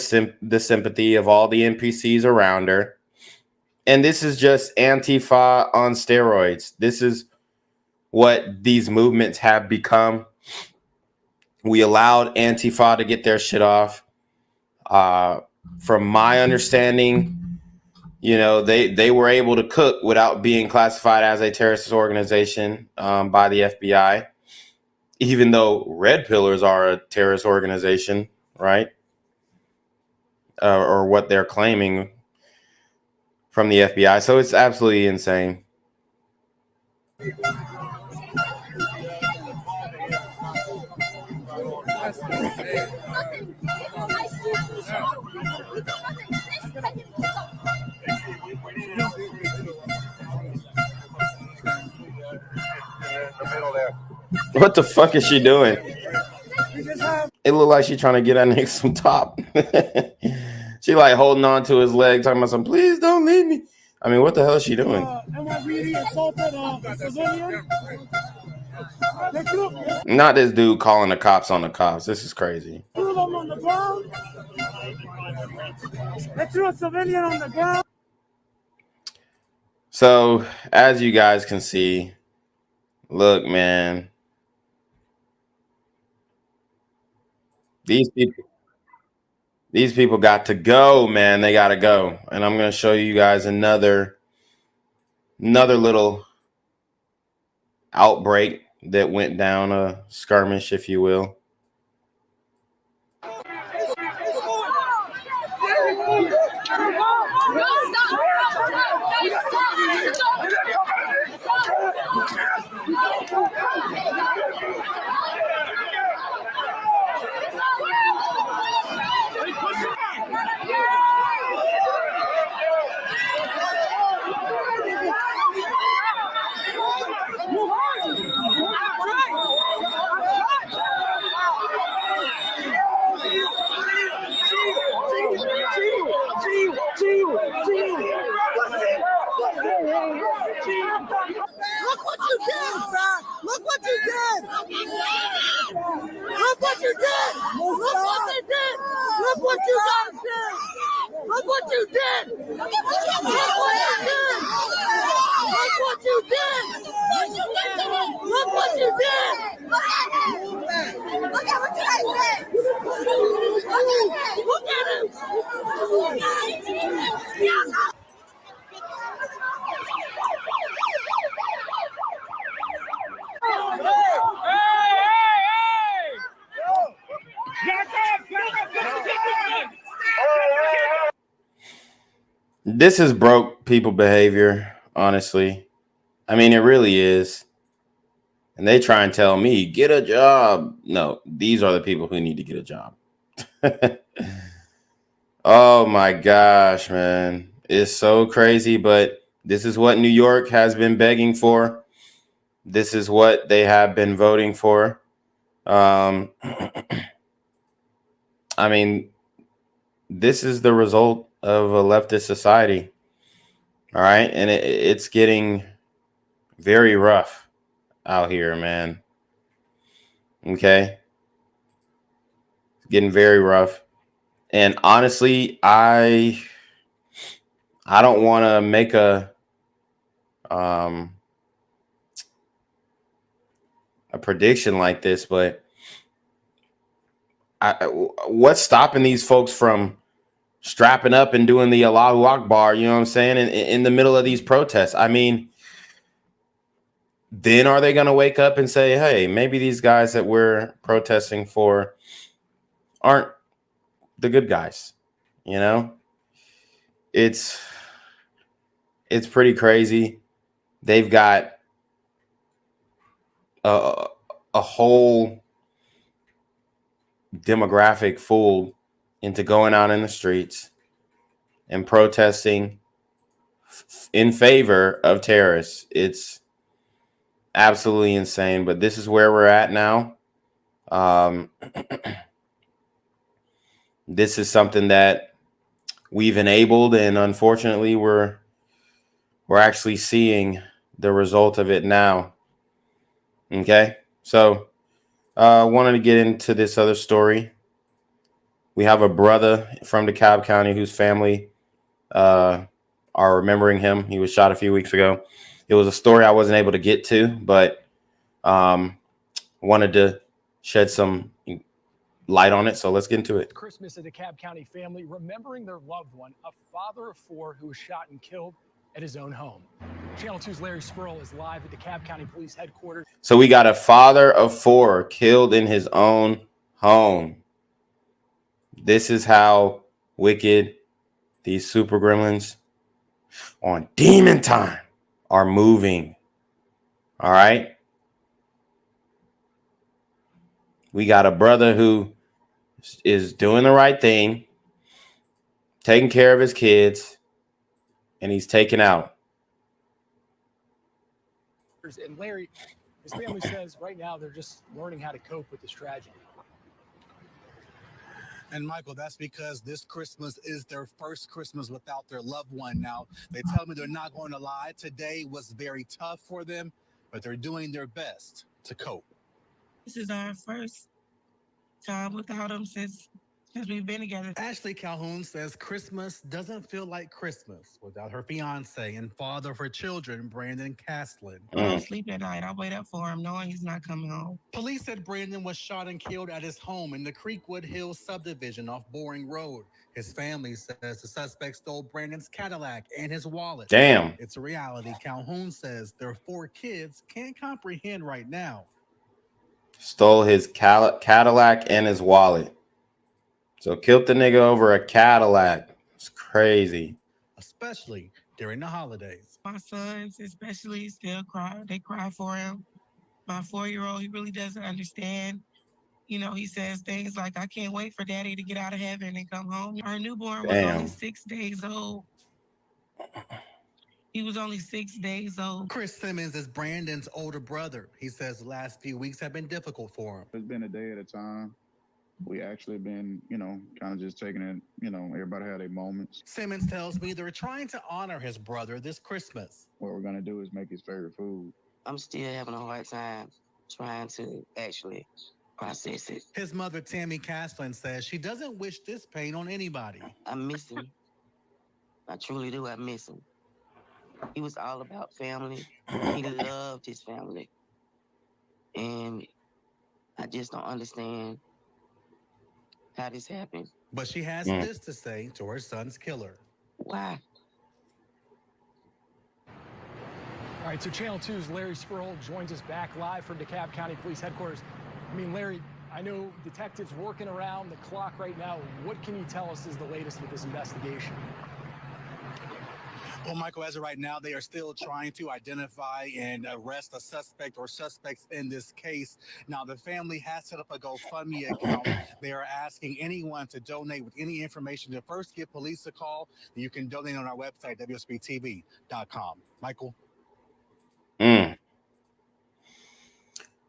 sympathy of all the NPCs around her. And this is just Antifa on steroids. This is what these movements have become. We allowed Antifa to get their shit off. From my understanding, you know, they were able to cook without being classified as a terrorist organization by the FBI, even though Red Pillars are a terrorist organization, right? Or what they're claiming from the FBI. So it's absolutely insane. What the fuck is she doing? It looked like she's trying to get that nigga some top. She like holding on to his leg, talking about some, please don't leave me. I mean, what the hell is she doing? Not this dude calling the cops on the cops. This is crazy. So, as you guys can see, look, man. These people got to go, man. They got to go. And I'm going to show you guys another little outbreak that went down, a skirmish, if you will. Look what you did, man! Look what you did! Look what you did! Look what they did! Look what you guys did! Look what you did! Look what you did! Look what you did! Look what you did! Look at what you guys did! Look at him! This is broke people behavior, honestly. I mean, it really is. And they try and tell me, get a job. No, these are the people who need to get a job. Oh my gosh, man. It's so crazy, but this is what New York has been begging for. This is what they have been voting for. I mean, this is the result of a leftist society. All right. And it's getting very rough out here, man. Okay. It's getting very rough. And honestly, I don't want to make a prediction like this, but what's stopping these folks from strapping up and doing the Allahu Akbar, you know what I'm saying, in the middle of these protests? I mean, then are they going to wake up and say, hey, maybe these guys that we're protesting for aren't the good guys? You know, it's pretty crazy. They've got a whole demographic fooled into going out in the streets and protesting in favor of terrorists. It's absolutely insane, but this is where we're at now. This is something that we've enabled, and unfortunately we're actually seeing the result of it now. Okay, so wanted to get into this other story. We have a brother from DeKalb County whose family are remembering him. He was shot a few weeks ago. It was a story I wasn't able to get to, but wanted to shed some light on it. So let's get into it. Christmas at the DeKalb County family remembering their loved one, a father of 4 who was shot and killed at his own home. Channel 2's Larry Spurl is live at the DeKalb County Police Headquarters. So we got a father of 4 killed in his own home. This is how wicked these super gremlins on demon time are moving. All right. We got a brother who is doing the right thing, taking care of his kids, and he's taken out. And Larry, his family says right now they're just learning how to cope with this tragedy. And Michael, that's because this Christmas is their first Christmas without their loved one. Now, they tell me they're not going to lie. Today was very tough for them, but they're doing their best to cope. This is our first time without him since we've been together. Ashley Calhoun says Christmas doesn't feel like Christmas without her fiance and father of her children, Brandon Castlin. I don't sleep at night. I wait up for him knowing he's not coming home. Police said Brandon was shot and killed at his home in the Creekwood Hills subdivision off Boring Road. His family says the suspect stole Brandon's Cadillac and his wallet. Damn. It's a reality. Calhoun says their 4 kids can't comprehend right now. Stole his Cadillac and his wallet. So killed the nigga over a Cadillac. It's crazy. Especially during the holidays. My sons especially still cry. They cry for him. My 4-year-old, he really doesn't understand. You know, he says things like, I can't wait for daddy to get out of heaven and come home. Our newborn was only 6 days old. He was only 6 days old. Chris Simmons is Brandon's older brother. He says the last few weeks have been difficult for him. It's been a day at a time. We actually been, kind of just taking it, everybody had their moments. Simmons tells me they're trying to honor his brother this Christmas. What we're going to do is make his favorite food. I'm still having a hard time trying to actually process it. His mother, Tammy Castlin, says she doesn't wish this pain on anybody. I miss him. I truly do. I miss him. He was all about family. He loved his family. And I just don't understand how this happened. But she has this to say to her son's killer. Why? All right, so Channel 2's Larry Spurl joins us back live from DeKalb County Police Headquarters. I mean, Larry, I know detectives working around the clock right now. What can you tell us is the latest with this investigation? Well, Michael, as of right now, they are still trying to identify and arrest a suspect or suspects in this case. Now, the family has set up a GoFundMe account. They are asking anyone to donate with any information to first give police a call. You can donate on our website, WSBTV.com. Michael?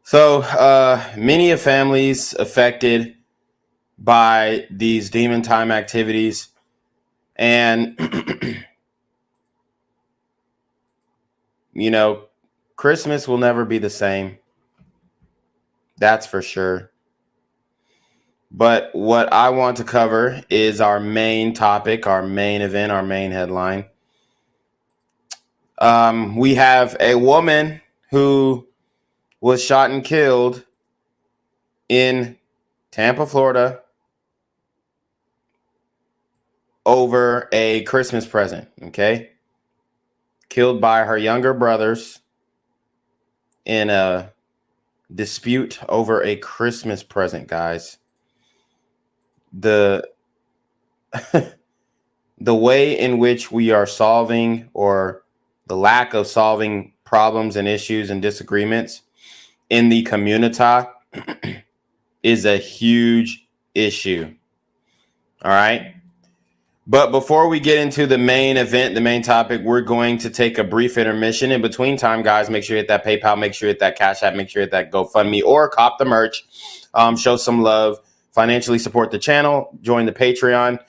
So many of families affected by these demon time activities, and Christmas will never be the same. That's for sure. But what I want to cover is our main topic, our main event, our main headline. We have a woman who was shot and killed in Tampa, Florida, over a Christmas present, okay? Killed by her younger brothers in a dispute over a Christmas present, guys. The way in which we are solving, or the lack of solving, problems and issues and disagreements in the community is a huge issue. All right. But before we get into the main event, the main topic, we're going to take a brief intermission. In between time, guys, make sure you hit that PayPal, make sure you hit that Cash App, make sure you hit that GoFundMe, or cop the merch. Show some love, financially support the channel, join the Patreon.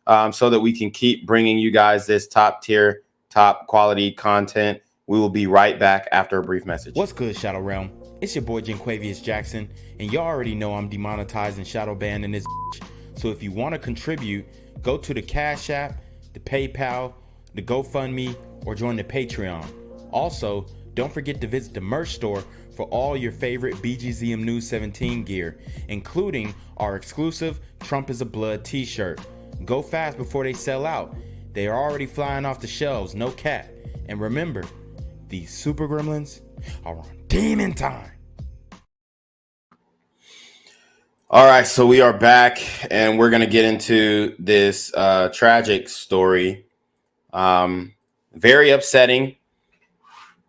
so that we can keep bringing you guys this top tier, top quality content. We will be right back after a brief message. What's good, Shadow Realm? It's your boy Jenquavius Jackson, and y'all already know I'm demonetized and shadow banned in this bitch. So if you want to contribute, go to the Cash App, the PayPal, the GoFundMe, or join the Patreon. Also, don't forget to visit the merch store for all your favorite BGZM News 17 gear, including our exclusive Trump is a Blood t-shirt. Go fast before they sell out. They are already flying off the shelves, no cap. And remember, these super gremlins are on demon time. All right, so we are back, and we're going to get into this tragic story. Very upsetting.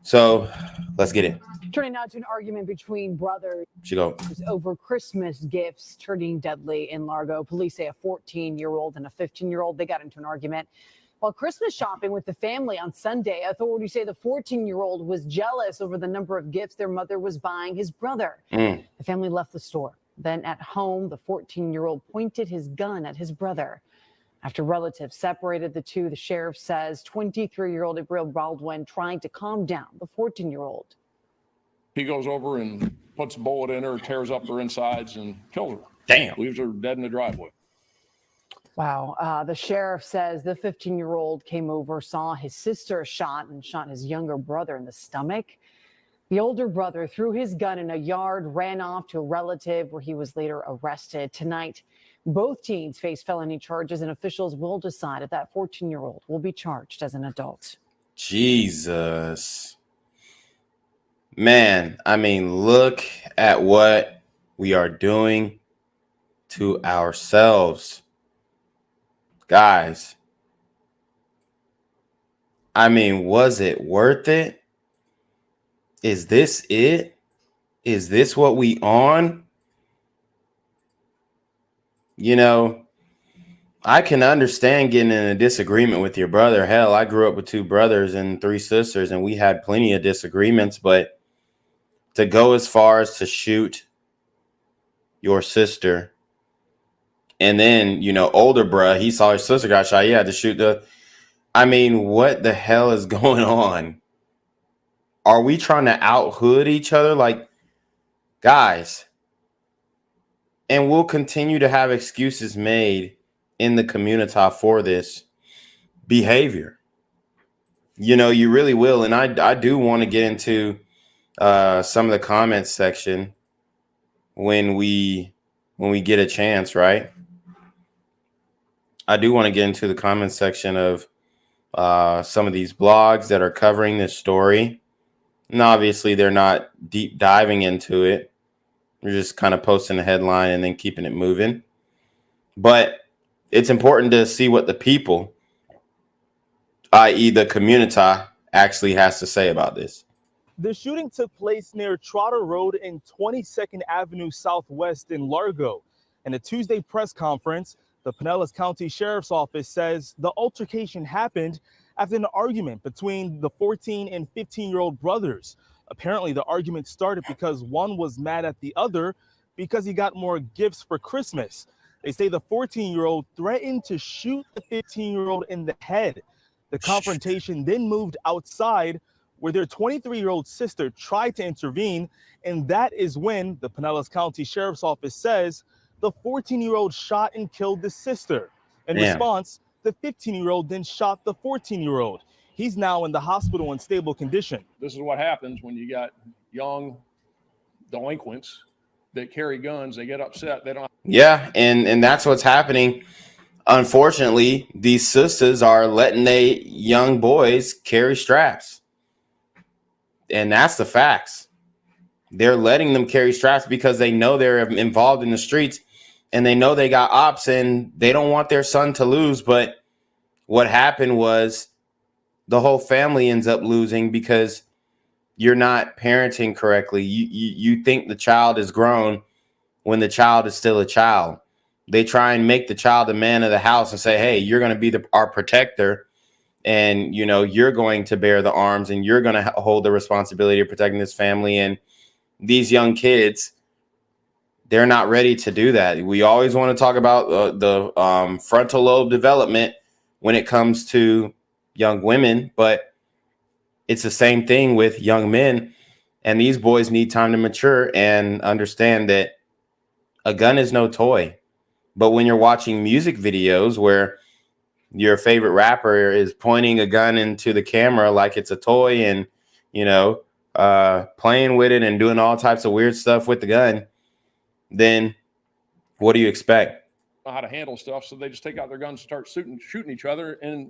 So let's get in. Turning now to an argument between brothers over Christmas gifts turning deadly in Largo. Police say a 14-year-old and a 15-year-old, they got into an argument while Christmas shopping with the family on Sunday. Authorities say the 14-year-old was jealous over the number of gifts their mother was buying his brother. The family left the store. Then at home, the 14-year-old pointed his gun at his brother. After relatives separated the two, the sheriff says 23-year-old Abrielle Baldwin trying to calm down the 14-year-old. He goes over and puts a bullet in her, tears up her insides, and kills her. Damn. Leaves her dead in the driveway. Wow. The sheriff says the 15-year-old came over, saw his sister shot, and shot his younger brother in the stomach. The older brother threw his gun in a yard, ran off to a relative where he was later arrested. Tonight, both teens face felony charges, and officials will decide if that 14-year-old will be charged as an adult. Jesus. Man, I mean, look at what we are doing to ourselves. Guys, I mean, was it worth it? Is this it? Is this what we on? You know, I can understand getting in a disagreement with your brother. Hell, I grew up with 2 brothers and 3 sisters, and we had plenty of disagreements. But to go as far as to shoot your sister, and then, you know, older bruh, he saw his sister got shot. He had to shoot the... I mean, what the hell is going on? Are we trying to out-hood each other? Like, guys... And we'll continue to have excuses made in the community for this behavior. You know, you really will. And I do want to get into some of the comments section when we get a chance, right? I do want to get into the comments section of some of these blogs that are covering this story. And obviously, they're not deep diving into it. We're just kind of posting a headline and then keeping it moving. But it's important to see what the people, i.e. the community, actually has to say about this. The shooting took place near Trotter Road and 22nd Avenue Southwest in Largo. In a Tuesday press conference, the Pinellas County Sheriff's Office says the altercation happened after an argument between the 14 and 15-year-old brothers. Apparently, the argument started because one was mad at the other because he got more gifts for Christmas. They say the 14-year-old threatened to shoot the 15-year-old in the head. The confrontation then moved outside where their 23-year-old sister tried to intervene, and that is when the Pinellas County Sheriff's Office says the 14-year-old shot and killed the sister. In response, the 15-year-old then shot the 14-year-old. He's now in the hospital in stable condition. This is what happens when you got young delinquents that carry guns. They get upset. They don't. Yeah, and that's what's happening. Unfortunately, these sisters are letting they young boys carry straps. And that's the facts. They're letting them carry straps because they know they're involved in the streets and they know they got ops and they don't want their son to lose. But what happened was the whole family ends up losing because you're not parenting correctly. You think the child is grown when the child is still a child. They try and make the child the man of the house and say, hey, you're going to be our protector. And, you know, you're going to bear the arms and you're going to hold the responsibility of protecting this family. And these young kids, they're not ready to do that. We always want to talk about the frontal lobe development when it comes to young women, but it's the same thing with young men. And these boys need time to mature and understand that a gun is no toy. But when you're watching music videos where your favorite rapper is pointing a gun into the camera like it's a toy and, you know, playing with it and doing all types of weird stuff with the gun, then what do you expect? Know how to handle stuff, so they just take out their guns and start shooting each other, and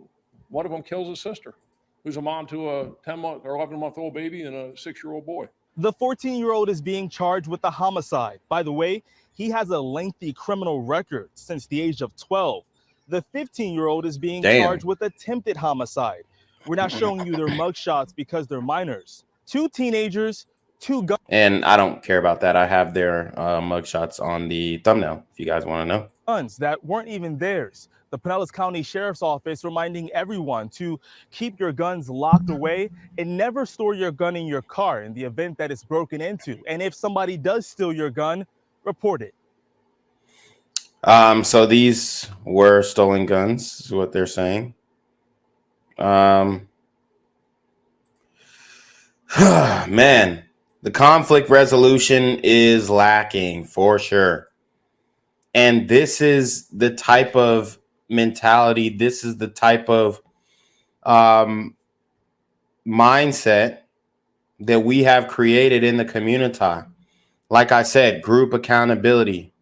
one of them kills his sister, who's a mom to a 10-month or 11-month-old baby and a 6-year-old boy. The 14-year-old is being charged with a homicide. By the way, he has a lengthy criminal record since the age of 12. The 15-year-old is being charged with attempted homicide. We're not showing you their mugshots because they're minors. 2 teenagers, 2 guns. And I don't care about that. I have their mugshots on the thumbnail if you guys want to know. Guns that weren't even theirs. The Pinellas County Sheriff's Office reminding everyone to keep your guns locked away and never store your gun in your car in the event that it's broken into. And if somebody does steal your gun, report it. So these were stolen guns, is what they're saying. Man, the conflict resolution is lacking for sure. And this is the type of mentality, this is the type of mindset that we have created in the community. Like I said, group accountability.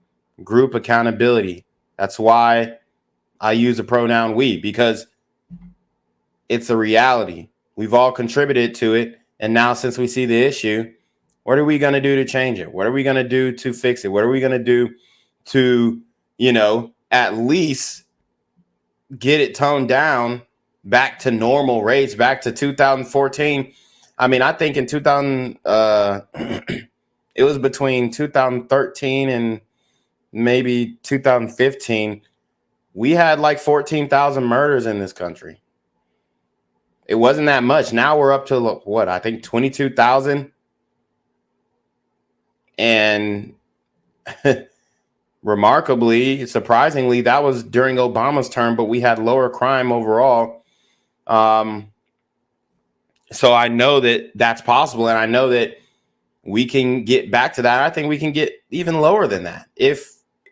That's why I use the pronoun we, because it's a reality. We've all contributed to it. And now since we see the issue, what are we going to do to change it? What are we going to do to fix it? What are we going to do to, you know, at least get it toned down back to normal rates, back to 2014? I mean, I think in 2000, it was between 2013 and maybe 2015, we had like 14,000 murders in this country. It wasn't that much. Now we're up to what? I think 22,000. And remarkably, surprisingly, that was during Obama's term, but we had lower crime overall. So I know that that's possible. And I know that we can get back to that. I think we can get even lower than that if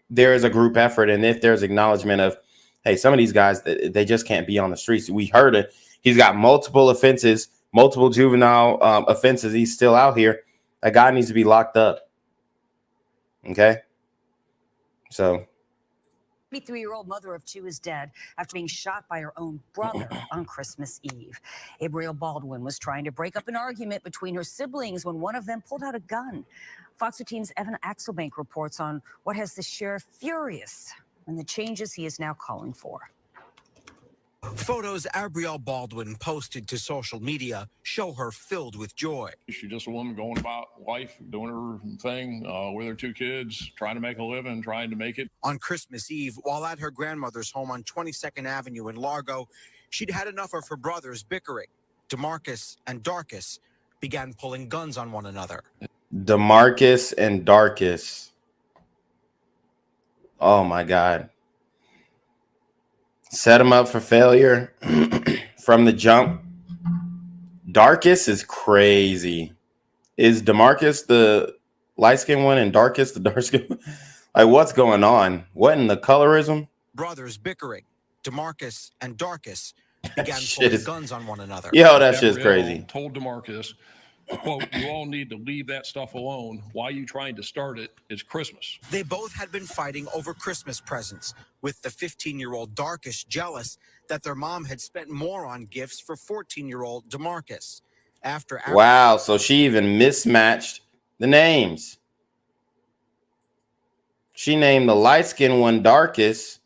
there is a group effort and if there's acknowledgement of, hey, some of these guys, they just can't be on the streets. We heard it. He's got multiple offenses, multiple juvenile offenses. He's still out here. That guy needs to be locked up. Okay. So. 23-year-old mother of 2 is dead after being shot by her own brother on Christmas Eve. Abrielle Baldwin was trying to break up an argument between her siblings when one of them pulled out a gun. Fox 13's Evan Axelbank reports on what has the sheriff furious and the changes he is now calling for. Photos Abrielle Baldwin posted to social media show her filled with joy. She's just a woman going about life, doing her thing with her 2 kids, trying to make a living, trying to make it. On Christmas Eve, while at her grandmother's home on 22nd Avenue in Largo, she'd had enough of her brothers bickering. DeMarcus and Darcus began pulling guns on one another. DeMarcus and Darcus. Oh, my God. Set him up for failure from the jump. Darcus is crazy. Is DeMarcus the light-skinned one and Darcus the dark-skinned one? Like, what's going on? What in the colorism? Brothers bickering. DeMarcus and Darcus began pulling guns on one another. Yo, that shit's crazy. Told DeMarcus, quote, you all need to leave that stuff alone. Why are you trying to start it? It's Christmas. They both had been fighting over Christmas presents, with the 15-year-old Darcus jealous that their mom had spent more on gifts for 14-year-old DeMarcus. Wow, so she even mismatched the names. She named the light-skinned one Darcus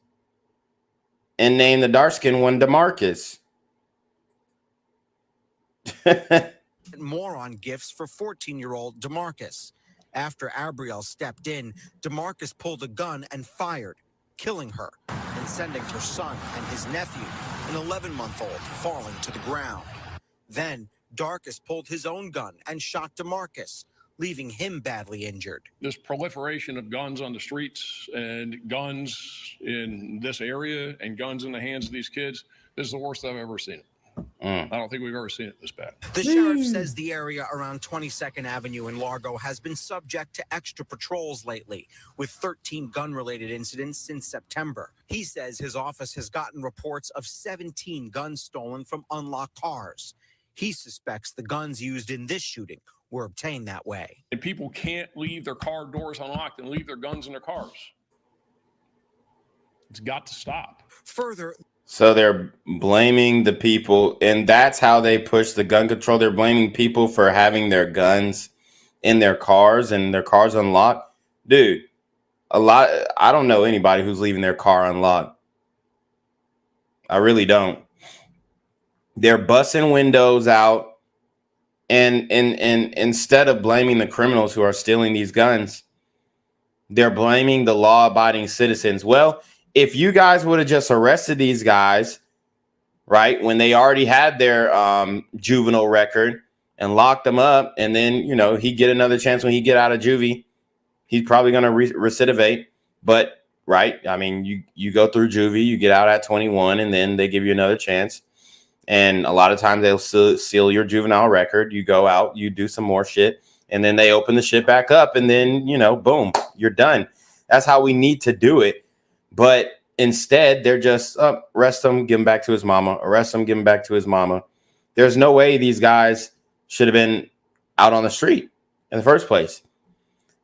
and named the dark-skinned one DeMarcus. More on gifts for 14-year-old DeMarcus. After Abrielle stepped in, DeMarcus pulled a gun and fired, killing her and sending her son and his nephew, an 11-month-old, falling to the ground. Then Darcus pulled his own gun and shot DeMarcus, leaving him badly injured. This proliferation of guns on the streets and guns in this area and guns in the hands of these kids, this is the worst I've ever seen it. I don't think we've ever seen it this bad. The sheriff says the area around 22nd Avenue in Largo has been subject to extra patrols lately, with 13 gun-related incidents since September. He says his office has gotten reports of 17 guns stolen from unlocked cars. He suspects the guns used in this shooting were obtained that way. And people can't leave their car doors unlocked and leave their guns in their cars. It's got to stop. Further, so they're blaming the people, and that's how they push the gun control. They're blaming people for having their guns in their cars and their cars unlocked. Dude, I don't know anybody who's leaving their car unlocked. I really don't. They're busting windows out, and instead of blaming the criminals who are stealing these guns, they're blaming the law-abiding citizens. Well, if you guys would have just arrested these guys, right, when they already had their juvenile record and locked them up, and then, you know, he'd get another chance when he get out of juvie, he's probably going to recidivate. But, right, I mean, you go through juvie, you get out at 21, and then they give you another chance. And a lot of times they'll seal your juvenile record. You go out, you do some more shit, and then they open the shit back up, and then, you know, boom, you're done. That's how we need to do it. But instead, they're just arrest him, give him back to his mama. Arrest him, give him back to his mama. There's no way these guys should have been out on the street in the first place.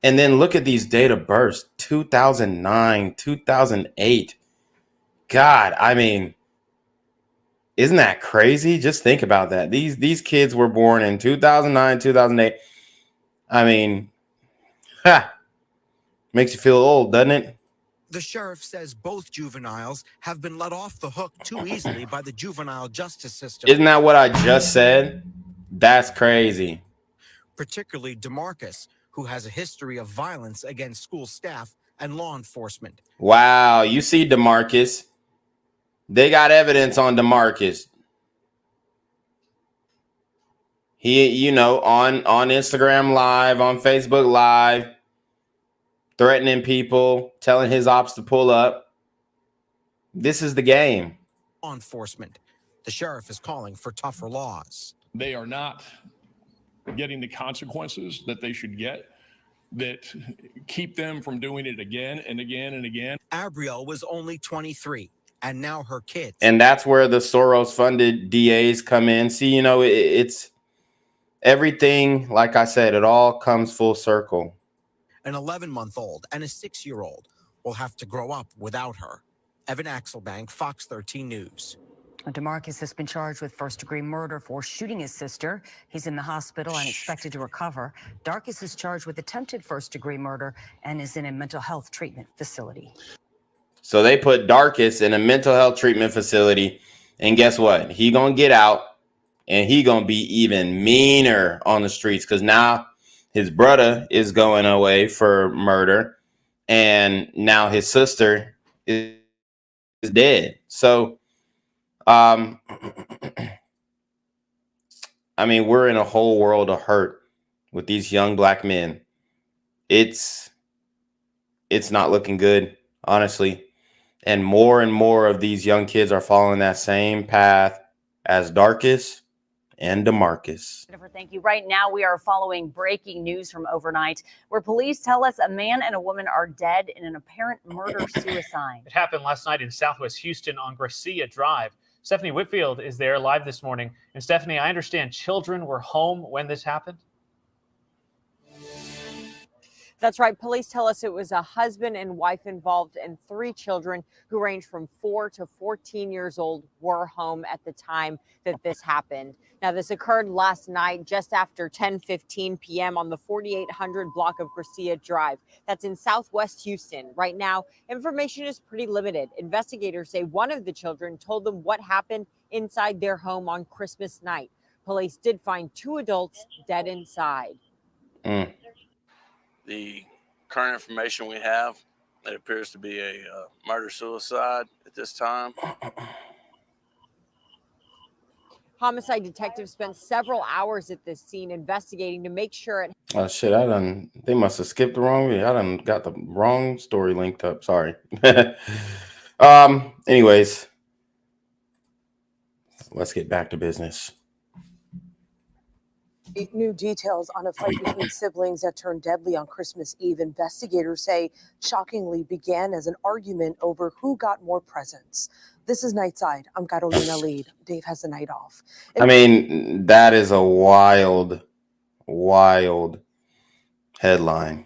And then look at these date of births: 2009, 2008. God, I mean, isn't that crazy? Just think about that. These kids were born in 2009, 2008. I mean, makes you feel old, doesn't it? the sheriff says both juveniles have been let off the hook too easily by the juvenile justice system. Isn't that what I just said? That's crazy. Particularly DeMarcus, who has a history of violence against school staff and law enforcement. Wow, you see DeMarcus. They got evidence on DeMarcus. He, you know, on Instagram Live, on Facebook Live, threatening people, telling his ops to pull up. This is the game. Law enforcement. The sheriff is calling for tougher laws. They are not getting the consequences that they should get that keep them from doing it again and again and again. Abrielle was only 23, and now her kids. And that's where the Soros-funded DAs come in. See, you know, it's everything, like I said, it all comes full circle. An 11-month-old and a 6-year-old will have to grow up without her. Evan Axelbank, Fox 13 News. DeMarcus has been charged with first-degree murder for shooting his sister. He's in the hospital and expected to recover. Darkus is charged with attempted first-degree murder and is in a mental health treatment facility. So they put Darkus in a mental health treatment facility, and guess what? He gonna get out, and he gonna be even meaner on the streets because now his brother is going away for murder, and now his sister is dead. So, I mean, we're in a whole world of hurt with these young black men. It's not looking good, honestly. And more of these young kids are following that same path as Darkus and DeMarcus. Jennifer, thank you. Right now, we are following breaking news from overnight, where police tell us a man and a woman are dead in an apparent murder-suicide. It happened last night in Southwest Houston on Gracia Drive. Stephanie Whitfield is there live this morning. And Stephanie, I understand children were home when this happened? That's right. Police tell us it was a husband and wife involved, and 3 children who range from 4 to 14 years old were home at the time that this happened. Now, this occurred last night just after 10:15 p.m. on the 4800 block of Gracia Drive. That's in Southwest Houston. Right now, information is pretty limited. Investigators say one of the children told them what happened inside their home on Christmas night. Police did find 2 adults dead inside. The current information we have, it appears to be a murder-suicide at this time. Homicide detectives spent several hours at this scene investigating to make sure it. Oh shit, they must have skipped the wrong video. I done got the wrong story linked up. Sorry. Anyways, let's get back to business. New details on a fight between siblings that turned deadly on Christmas Eve. Investigators say shockingly began as an argument over who got more presents. This is Nightside. I'm Carolina Lead. Dave has the night off. I mean, that is a wild headline.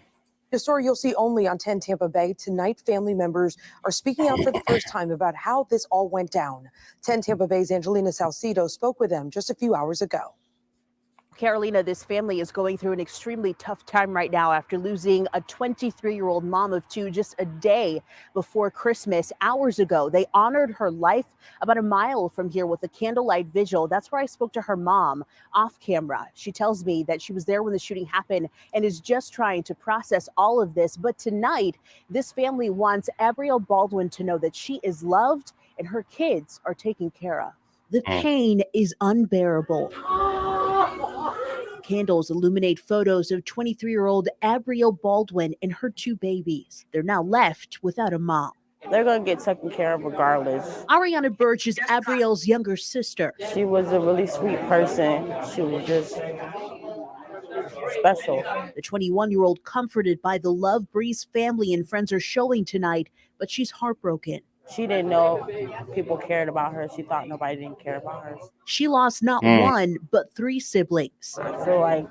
A story you'll see only on 10 Tampa Bay. Tonight, family members are speaking out for the first time about how this all went down. 10 Tampa Bay's Angelina Salcido spoke with them just a few hours ago. Carolina, this family is going through an extremely tough time right now after losing a 23-year-old mom of two just a day before Christmas. Hours ago, they honored her life about a mile from here with a candlelight vigil. That's where I spoke to her mom off camera. She tells me that she was there when the shooting happened and is just trying to process all of this. But tonight, this family wants Abrielle Baldwin to know that she is loved and her kids are taken care of. The pain is unbearable. Candles illuminate photos of 23-year-old Abrielle Baldwin and her two babies. They're now left without a mom. They're going to get taken care of regardless. Ariana Birch is Abrielle's younger sister. She was a really sweet person. She was just special. The 21-year-old comforted by the love Bree's family and friends are showing tonight, but she's heartbroken. She didn't know people cared about her. She thought nobody didn't care about her. She lost not one, but three siblings. I feel like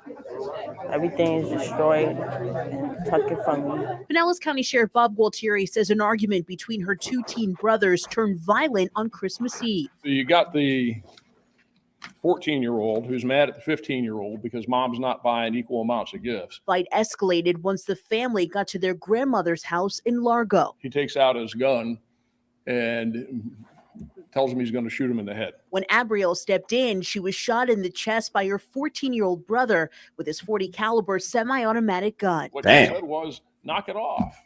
everything is destroyed and taken from me. Pinellas County Sheriff Bob Gualtieri says an argument between her two teen brothers turned violent on Christmas Eve. You got the 14-year-old who's mad at the 15-year-old because mom's not buying equal amounts of gifts. Fight escalated once the family got to their grandmother's house in Largo. He takes out his gun and tells him he's going to shoot him in the head. When Abrielle stepped in, she was shot in the chest by her 14-year-old brother with his .40 caliber semi-automatic gun. What he said was, knock it off.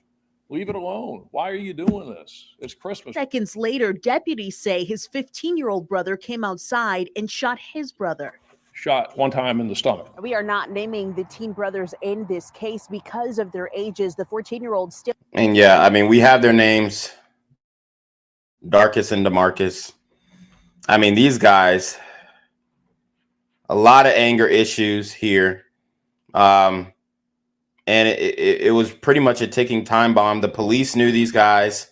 Leave it alone. Why are you doing this? It's Christmas. Seconds later, deputies say his 15-year-old brother came outside and shot his brother. Shot one time in the stomach. We are not naming the teen brothers in this case because of their ages. The 14-year-old still... And yeah, I mean, we have their names. Darkus and DeMarcus. I mean, these guys, a lot of anger issues here. And it was pretty much a ticking time bomb. The police knew these guys.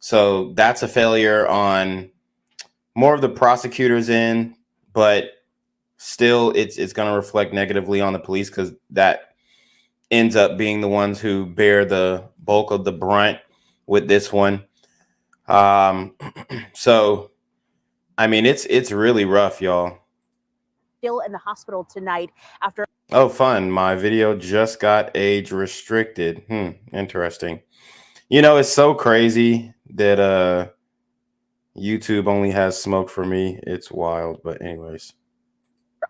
So that's a failure on more of the prosecutors end, but still it's going to reflect negatively on the police because that ends up being the ones who bear the bulk of the brunt with this one. So I mean, it's really rough, y'all. Still in the hospital tonight after... Oh, fun. My video just got age restricted. Interesting. You know, it's so crazy that YouTube only has smoke for me. It's wild. But anyways.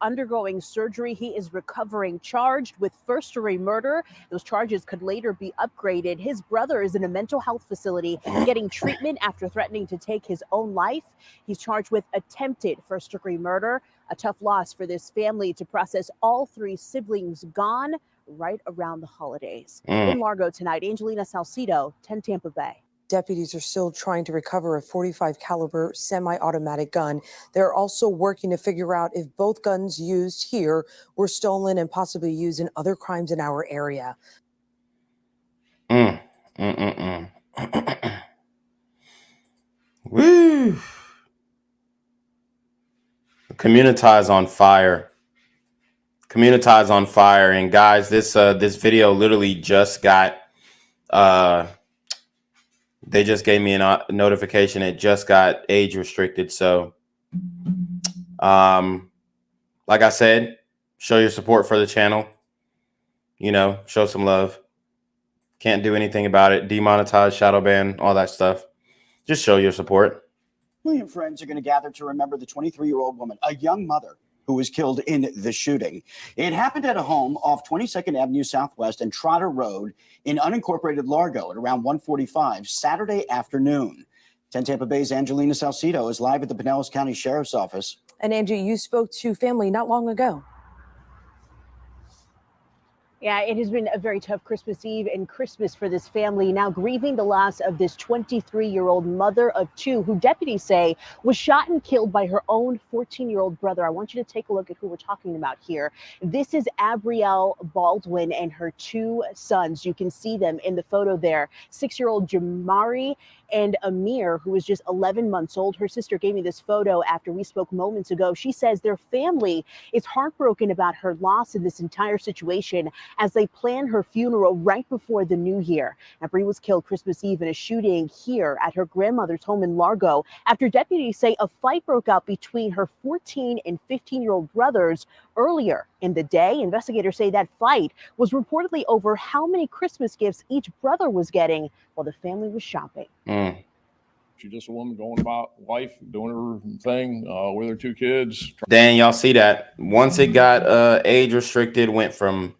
Undergoing surgery, he is recovering, charged with first-degree murder. Those charges could later be upgraded. His brother is in a mental health facility getting treatment after threatening to take his own life. He's charged with attempted first-degree murder. A tough loss for this family to process all three siblings gone right around the holidays. In Largo tonight, Angelina Salcido, 10 Tampa Bay. Deputies are still trying to recover a .45 caliber semi-automatic gun. They're also working to figure out if both guns used here were stolen and possibly used in other crimes in our area. Woo! Community's on fire. Community's on fire. And guys, this video literally just got they just gave me a notification. It just got age restricted. So like I said, show your support for the channel. You know, show some love. Can't do anything about it. Demonetize, shadow ban, all that stuff. Just show your support. Million friends are going to gather to remember the 23-year-old woman, a young mother, who was killed in the shooting. It happened at a home off 22nd Avenue Southwest and Trotter Road in unincorporated Largo at around 1:45 Saturday afternoon. 10 Tampa Bay's Angelina Salcido is live at the Pinellas County Sheriff's Office. And Angie, you spoke to family not long ago. Yeah, it has been a very tough Christmas Eve and Christmas for this family, now grieving the loss of this 23-year-old mother of two who deputies say was shot and killed by her own 14-year-old brother. I want you to take a look at who we're talking about here. This is Abrielle Baldwin and her two sons. You can see them in the photo there. 6-year-old Jamari and Amir, who is just 11 months old. Her sister gave me this photo after we spoke moments ago. She says their family is heartbroken about her loss in this entire situation as they plan her funeral right before the new year. Now, Bree was killed Christmas Eve in a shooting here at her grandmother's home in Largo after deputies say a fight broke out between her 14 and 15-year-old brothers earlier in the day. Investigators say that fight was reportedly over how many Christmas gifts each brother was getting while the family was shopping. She's just a woman going about life, doing her thing with her two kids. Dan, y'all see that? Once it got age restricted, went from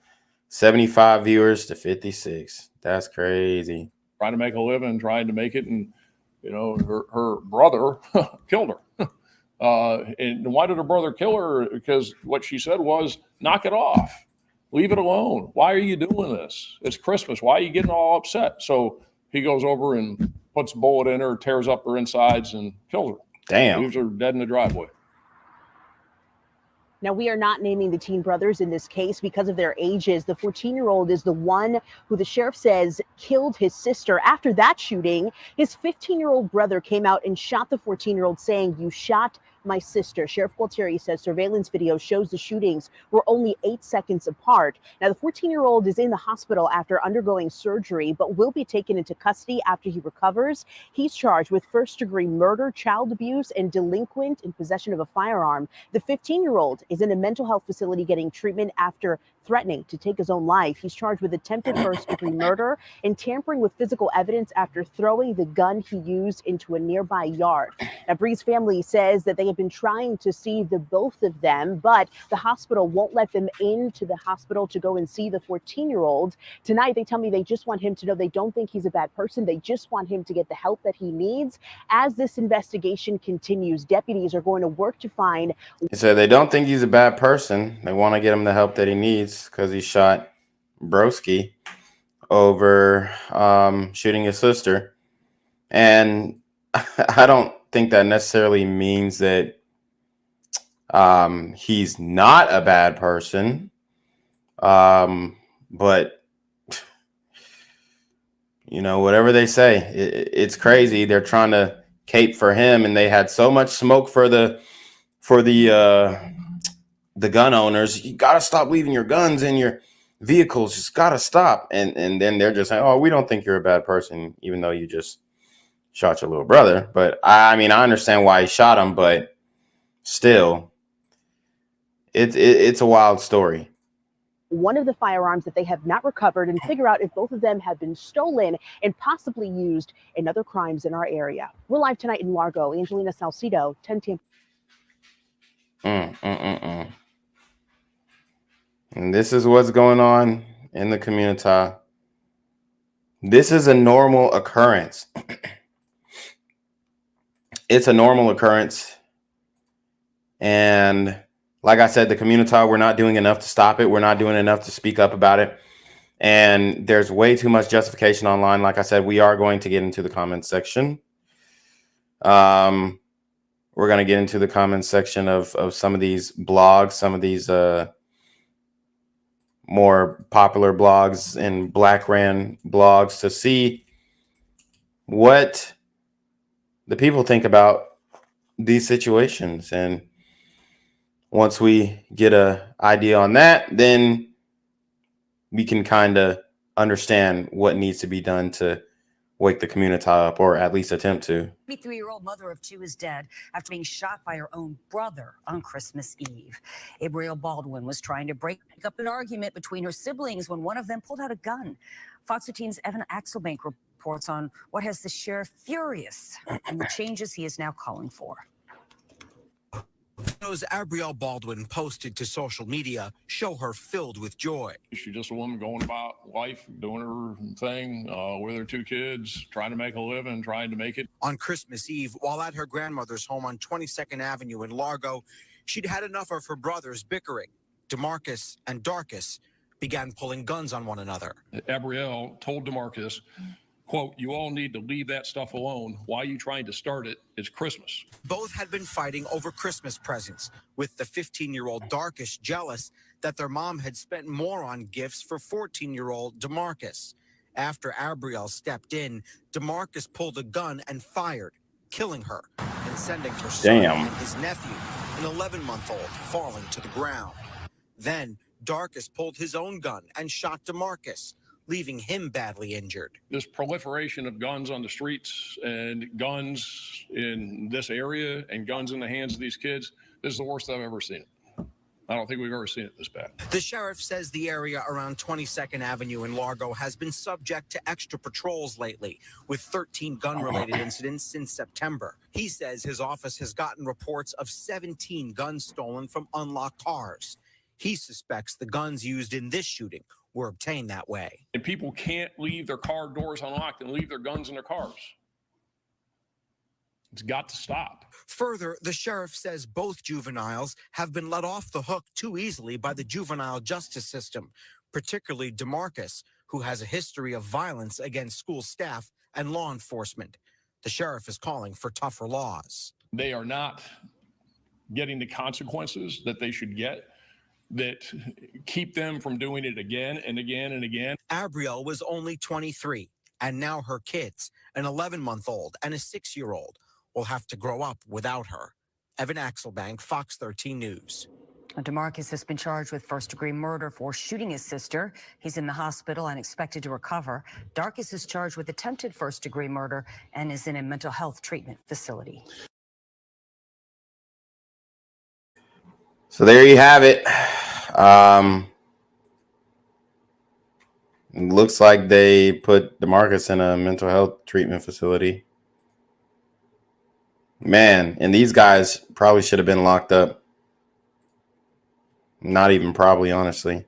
75 viewers to 56. That's crazy. Trying to make a living, trying to make it, and you know, her brother killed her. And why did her brother kill her? Because what she said was, knock it off. Leave it alone. Why are you doing this? It's Christmas. Why are you getting all upset? So he goes over and puts a bullet in her, tears up her insides, and kills her. Damn. Leaves her dead in the driveway. Now, we are not naming the teen brothers in this case because of their ages. The 14-year-old is the one who the sheriff says killed his sister. After that shooting, his 15-year-old brother came out and shot the 14-year-old, saying, "You shot my sister." Sheriff Gualtieri says surveillance video shows the shootings were only 8 seconds apart. Now, the 14-year-old is in the hospital after undergoing surgery, but will be taken into custody after he recovers. He's charged with first-degree murder, child abuse, and delinquent in possession of a firearm. The 15-year-old is in a mental health facility getting treatment after threatening to take his own life. He's charged with attempted first-degree murder and tampering with physical evidence after throwing the gun he used into a nearby yard. Now, Bree's family says that they have been trying to see the both of them, but the hospital won't let them into the hospital to go and see the 14-year-old. Tonight, they tell me they just want him to know they don't think he's a bad person. They just want him to get the help that he needs. As this investigation continues, deputies are going to work to find... He said they don't think he's a bad person. They want to get him the help that he needs because he shot Broski over shooting his sister. And I don't think that necessarily means that he's not a bad person. But you know, whatever they say, it's crazy. They're trying to cape for him, and they had so much smoke for the gun owners. You gotta stop leaving your guns in your vehicles. Just gotta stop. And then they're just saying, "Oh, we don't think you're a bad person," even though you just shot your little brother. But I mean, I understand why he shot him, but still, it's a wild story. One of the firearms that they have not recovered and figure out if both of them have been stolen and possibly used in other crimes in our area. We're live tonight in Largo. Angelina Salcido, 10 And this is what's going on in the community. This is a normal occurrence. It's a normal occurrence. And like I said, the community, we're not doing enough to stop it. We're not doing enough to speak up about it. And there's way too much justification online. Like I said, we are going to get into the comments section. We're going to get into the comments section of some of these blogs, some of these more popular blogs and Black ran blogs to see what the people think about these situations. And once we get an idea on that, then we can kind of understand what needs to be done to wake the community up, or at least attempt to. 23-year-old mother of two is dead after being shot by her own brother on Christmas Eve. Abrielle Baldwin was trying to break up an argument between her siblings when one of them pulled out a gun. Fox 13's Evan Axelbank reports on what has the sheriff furious and the changes he is now calling for. Those Abrielle Baldwin posted to social media show her filled with joy. She's just a woman going about life, doing her thing with her two kids, trying to make a living, trying to make it. On Christmas Eve, while at her grandmother's home on 22nd Avenue in Largo, She'd had enough of her brothers bickering. DeMarcus and Darcus began pulling guns on one another. Abrielle told DeMarcus, quote, "You all need to leave that stuff alone. Why are you trying to start it? It's Christmas." Both had been fighting over Christmas presents, with the 15-year-old Darcus jealous that their mom had spent more on gifts for 14-year-old DeMarcus. After Abrielle stepped in, DeMarcus pulled a gun and fired, killing her and sending her son and his nephew, an 11-month-old, falling to the ground. Then Darcus pulled his own gun and shot DeMarcus, leaving him badly injured. This proliferation of guns on the streets and guns in this area and guns in the hands of these kids, this is the worst I've ever seen it. I don't think we've ever seen it this bad. The sheriff says the area around 22nd Avenue in Largo has been subject to extra patrols lately, with 13 gun-related incidents since September. He says his office has gotten reports of 17 guns stolen from unlocked cars. He suspects the guns used in this shooting were obtained that way. And people can't leave their car doors unlocked and leave their guns in their cars. It's got to stop. Further, the sheriff says both juveniles have been let off the hook too easily by the juvenile justice system, particularly DeMarcus, who has a history of violence against school staff and law enforcement. The sheriff is calling for tougher laws. They are not getting the consequences that they should get that keep them from doing it again and again and again. Abrielle was only 23, and now her kids, an 11-month-old and a 6-year-old, will have to grow up without her. Evan Axelbank, Fox 13 News. DeMarcus has been charged with first-degree murder for shooting his sister. He's in the hospital and expected to recover. Darcus is charged with attempted first-degree murder and is in a mental health treatment facility. So there you have it. Looks like they put DeMarcus in a mental health treatment facility. Man, and these guys probably should have been locked up. Not even probably, honestly.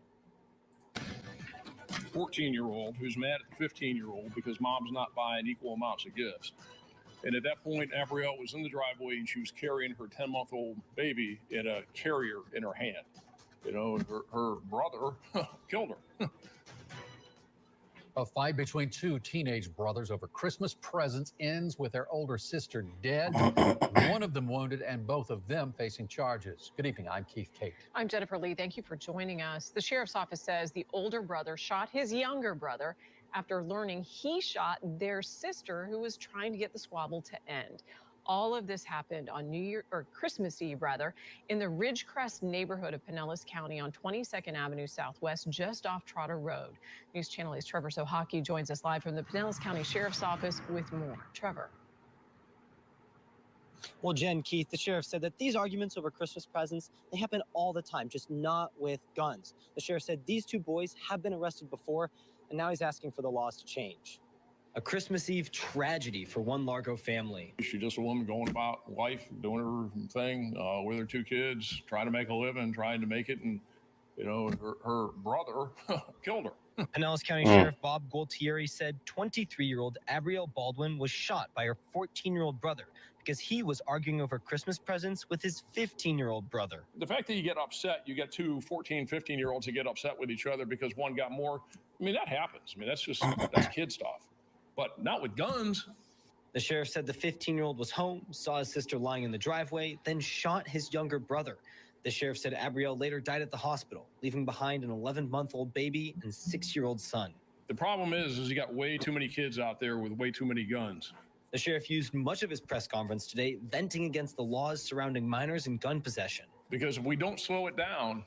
14-year-old who's mad at the 15-year-old because mom's not buying equal amounts of gifts. And at that point, Abrielle was in the driveway and she was carrying her 10-month-old baby in a carrier in her hand. You know, her brother killed her. A fight between two teenage brothers over Christmas presents ends with their older sister dead, one of them wounded, and both of them facing charges. Good evening. I'm Keith Cate. I'm Jennifer Lee. Thank you for joining us. The sheriff's office says the older brother shot his younger brother after learning he shot their sister, who was trying to get the squabble to end. All of this happened on Christmas Eve, in the Ridgecrest neighborhood of Pinellas County on 22nd Avenue Southwest, just off Trotter Road. News Channel 8's Trevor Sohaki joins us live from the Pinellas County Sheriff's Office with more. Trevor. Well, Jen, Keith, the sheriff said that these arguments over Christmas presents, they happen all the time, just not with guns. The sheriff said these two boys have been arrested before, and now he's asking for the laws to change. A Christmas Eve tragedy for one Largo family. She's just a woman going about life, doing her thing with her two kids, trying to make a living, trying to make it. And, you know, her brother killed her. Pinellas County Sheriff Bob Gualtieri said 23-year-old Abrielle Baldwin was shot by her 14-year-old brother because he was arguing over Christmas presents with his 15-year-old brother. The fact that you get upset, you get two 14, 15-year-olds who get upset with each other because one got more. I mean, that happens. I mean, that's kid stuff. But not with guns. The sheriff said the 15-year-old was home, saw his sister lying in the driveway, then shot his younger brother. The sheriff said Abrielle later died at the hospital, leaving behind an 11-month-old baby and 6-year-old son. The problem is you got way too many kids out there with way too many guns. The sheriff used much of his press conference today venting against the laws surrounding minors and gun possession. Because if we don't slow it down,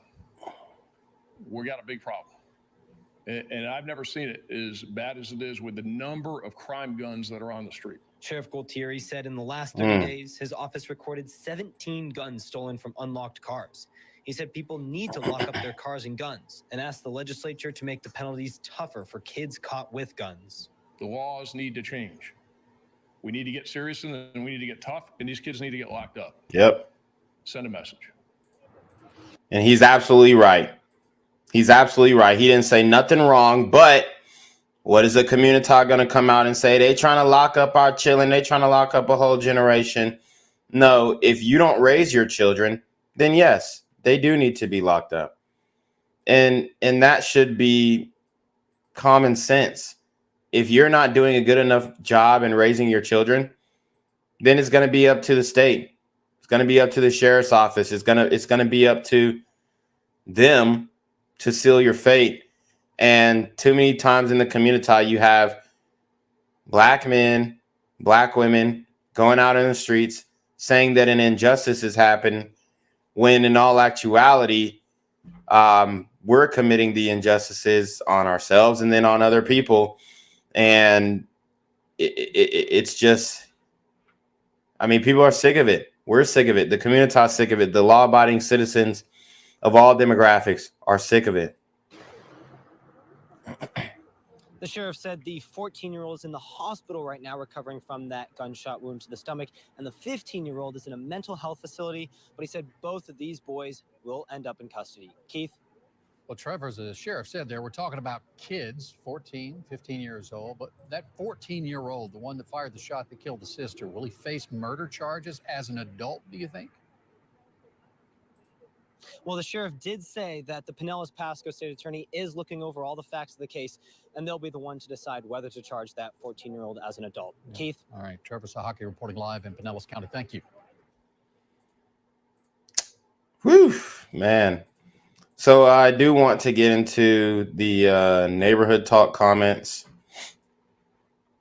we got a big problem. And I've never seen it as bad as it is with the number of crime guns that are on the street. Sheriff Gualtieri said in the last 30 days, his office recorded 17 guns stolen from unlocked cars. He said people need to lock up their cars and guns and asked the legislature to make the penalties tougher for kids caught with guns. The laws need to change. We need to get serious and we need to get tough, and these kids need to get locked up. Yep. Send a message. And he's absolutely right. He's absolutely right. He didn't say nothing wrong, but what is the community going to come out and say? They trying to lock up our children. They trying to lock up a whole generation. No, if you don't raise your children, then yes, they do need to be locked up. And that should be common sense. If you're not doing a good enough job in raising your children, then it's going to be up to the state. It's going to be up to the sheriff's office. It's going to be up to them to seal your fate. And too many times in the community, you have black men, black women going out in the streets saying that an injustice has happened, when in all actuality, we're committing the injustices on ourselves and then on other people. And it's just, I mean, people are sick of it. We're sick of it. The community is sick of it. The law-abiding citizens of all demographics are sick of it. The sheriff said the 14-year-old is in the hospital right now recovering from that gunshot wound to the stomach, and the 15-year-old is in a mental health facility, but he said both of these boys will end up in custody. Keith? Well, Trevor, as the sheriff said there, we're talking about kids, 14, 15 years old, but that 14-year-old, the one that fired the shot that killed the sister, will he face murder charges as an adult, do you think? Well, the sheriff did say that the Pinellas Pasco state attorney is looking over all the facts of the case, and they'll be the one to decide whether to charge that 14-year-old as an adult. Yeah. Keith? All right, Trevor Sahaki reporting live in Pinellas County. Thank you. Whew, man. So I do want to get into the neighborhood talk comments,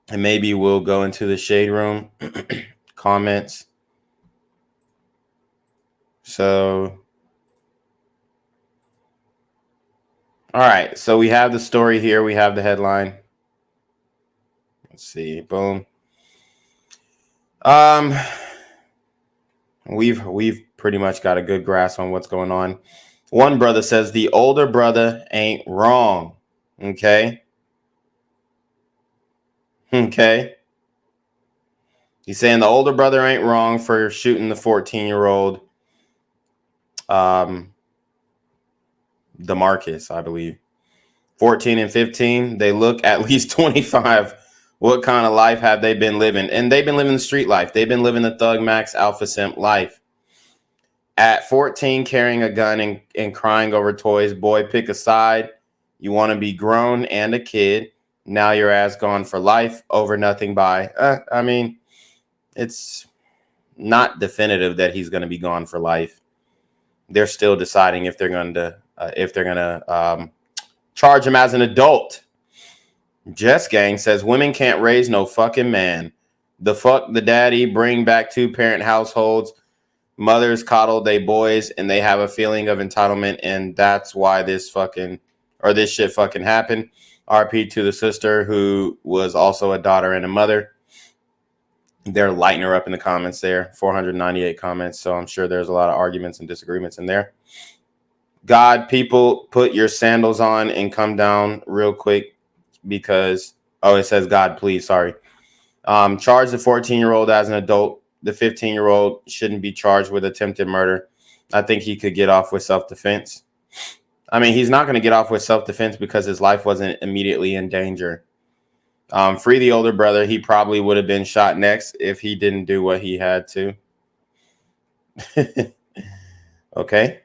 and maybe we'll go into the shade room comments. So, all right. So we have the story here. We have the headline. Let's see. Boom. We've pretty much got a good grasp on what's going on. One brother says the older brother ain't wrong. Okay. Okay. He's saying the older brother ain't wrong for shooting the 14-year-old DeMarcus, I believe. 14 and 15, they look at least 25. What kind of life have they been living? And they've been living the street life. They've been living the Thug Max Alpha Simp life. At 14, carrying a gun and crying over toys. Boy, pick a side. You want to be grown and a kid. Now your ass gone for life over nothing by. I mean, it's not definitive that he's going to be gone for life. They're still deciding if they're going to charge him as an adult. Jess Gang says women can't raise no fucking man. The fuck the daddy, bring back 2-parent households. Mothers coddle they boys and they have a feeling of entitlement, and that's why this shit fucking happened. RP to the sister who was also a daughter and a mother. They're lighting her up in the comments there. 498 comments, so I'm sure there's a lot of arguments and disagreements in there. God, people, put your sandals on and come down real quick because, it says God, please, sorry. Charge the 14-year-old as an adult. The 15-year-old shouldn't be charged with attempted murder. I think he could get off with self-defense. I mean, he's not going to get off with self-defense because his life wasn't immediately in danger. Free the older brother. He probably would have been shot next if he didn't do what he had to. Okay.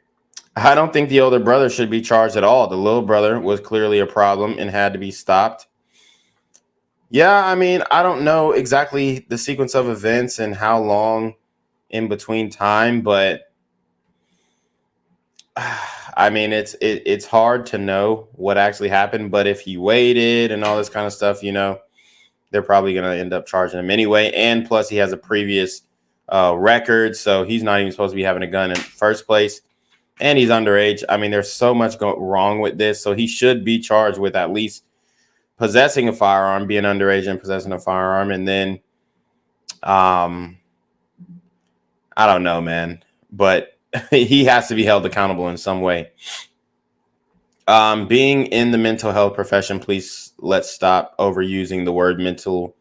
I don't think the older brother should be charged at all. The little brother was clearly a problem and had to be stopped. Yeah, I mean, I don't know exactly the sequence of events and how long in between time, but I mean, it's hard to know what actually happened. But if he waited and all this kind of stuff, they're probably going to end up charging him anyway. And plus, he has a previous record, so he's not even supposed to be having a gun in the first place. And he's underage. I mean, there's so much wrong with this, so he should be charged with at least possessing a firearm, being underage and possessing a firearm. And then, I don't know, man, but he has to be held accountable in some way. Being in the mental health profession, please let's stop overusing the word mental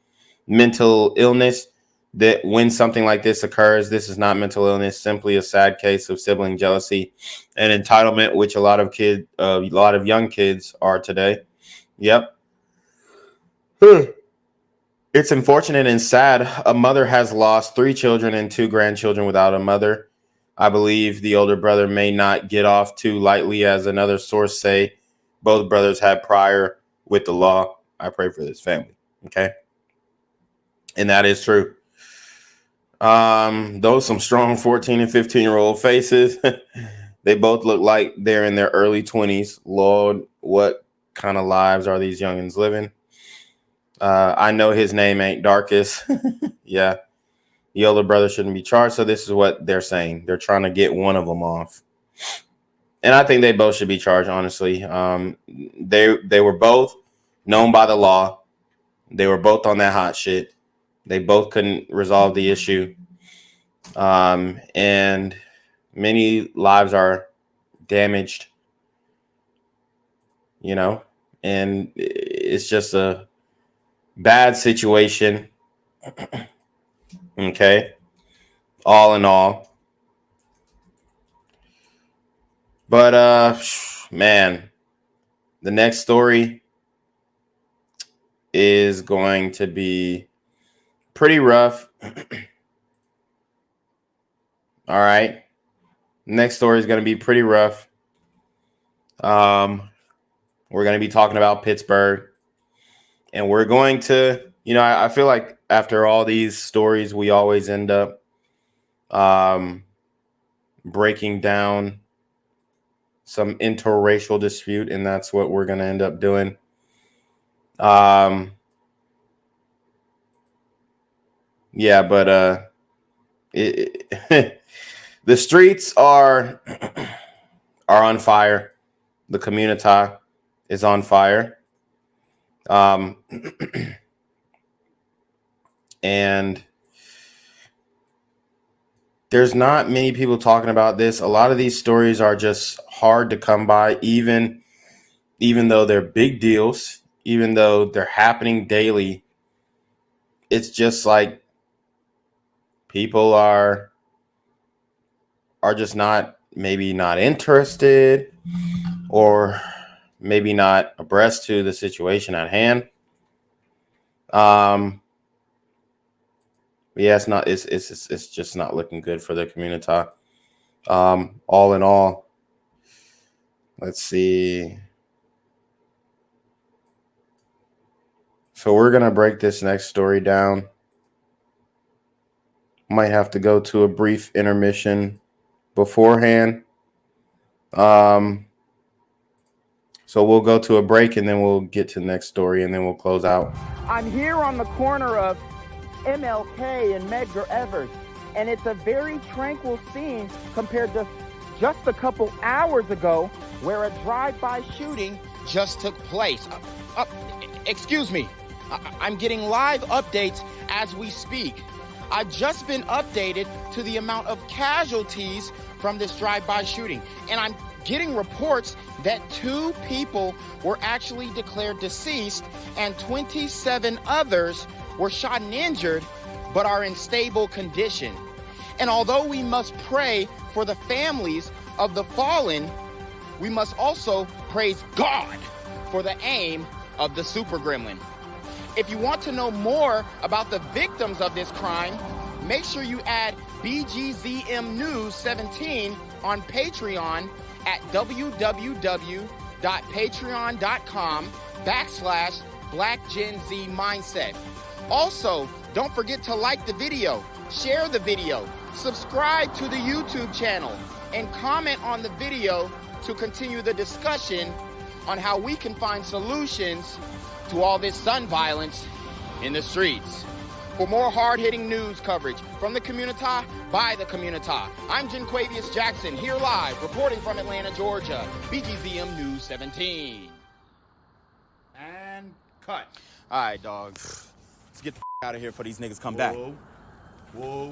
illness. That when something like this occurs, this is not mental illness, simply a sad case of sibling jealousy and entitlement, which a lot of young kids are today. Yep. It's unfortunate and sad. A mother has lost 3 children and 2 grandchildren without a mother. I believe the older brother may not get off too lightly, as another source say. Both brothers had prior with the law. I pray for this family. Okay. And that is true. Those some strong 14 and 15-year-old faces. They both look like they're in their early 20s. Lord, what kind of lives are these youngins living? I know his name ain't Darkest. Yeah. The older brother shouldn't be charged. So this is what they're saying. They're trying to get one of them off. And I think they both should be charged, honestly. They were both known by the law. They were both on that hot shit. They both couldn't resolve the issue. And many lives are damaged, you know, and it's just a bad situation. Okay. All in all. But, man, the next story is going to be pretty rough. All right. Next story is going to be pretty rough. We're going to be talking about Pittsburgh. And we're going to, you know, I feel like after all these stories, we always end up breaking down some interracial dispute. And that's what we're going to end up doing. Yeah, but the streets are on fire. The community is on fire. And there's not many people talking about this. A lot of these stories are just hard to come by, even though they're big deals, even though they're happening daily. It's just like people are just maybe not interested, or maybe not abreast to the situation at hand. Yeah, it's just not looking good for the community. All in all, let's see. So we're gonna break this next story down. Might have to go to a brief intermission beforehand. So we'll go to a break and then we'll get to the next story and then we'll close out. I'm here on the corner of MLK and Medgar Evers, and it's a very tranquil scene compared to just a couple hours ago where a drive-by shooting just took place. Excuse me. I'm getting live updates as we speak. I've just been updated to the amount of casualties from this drive-by shooting, and I'm getting reports that 2 people were actually declared deceased and 27 others were shot and injured but are in stable condition. And although we must pray for the families of the fallen, we must also praise God for the aim of the super gremlin. If you want to know more about the victims of this crime, make sure you add BGZM News 17 on Patreon at www.patreon.com/blackgenzmindset. Also, don't forget to like the video, share the video, subscribe to the YouTube channel, and comment on the video to continue the discussion on how we can find solutions to all this gun violence in the streets. For more hard-hitting news coverage from the community, by the community, I'm Jenquavius Jackson, here live, reporting from Atlanta, Georgia, BGZM News 17. And cut. All right, dog. Let's get the out of here before these niggas come back. Whoa.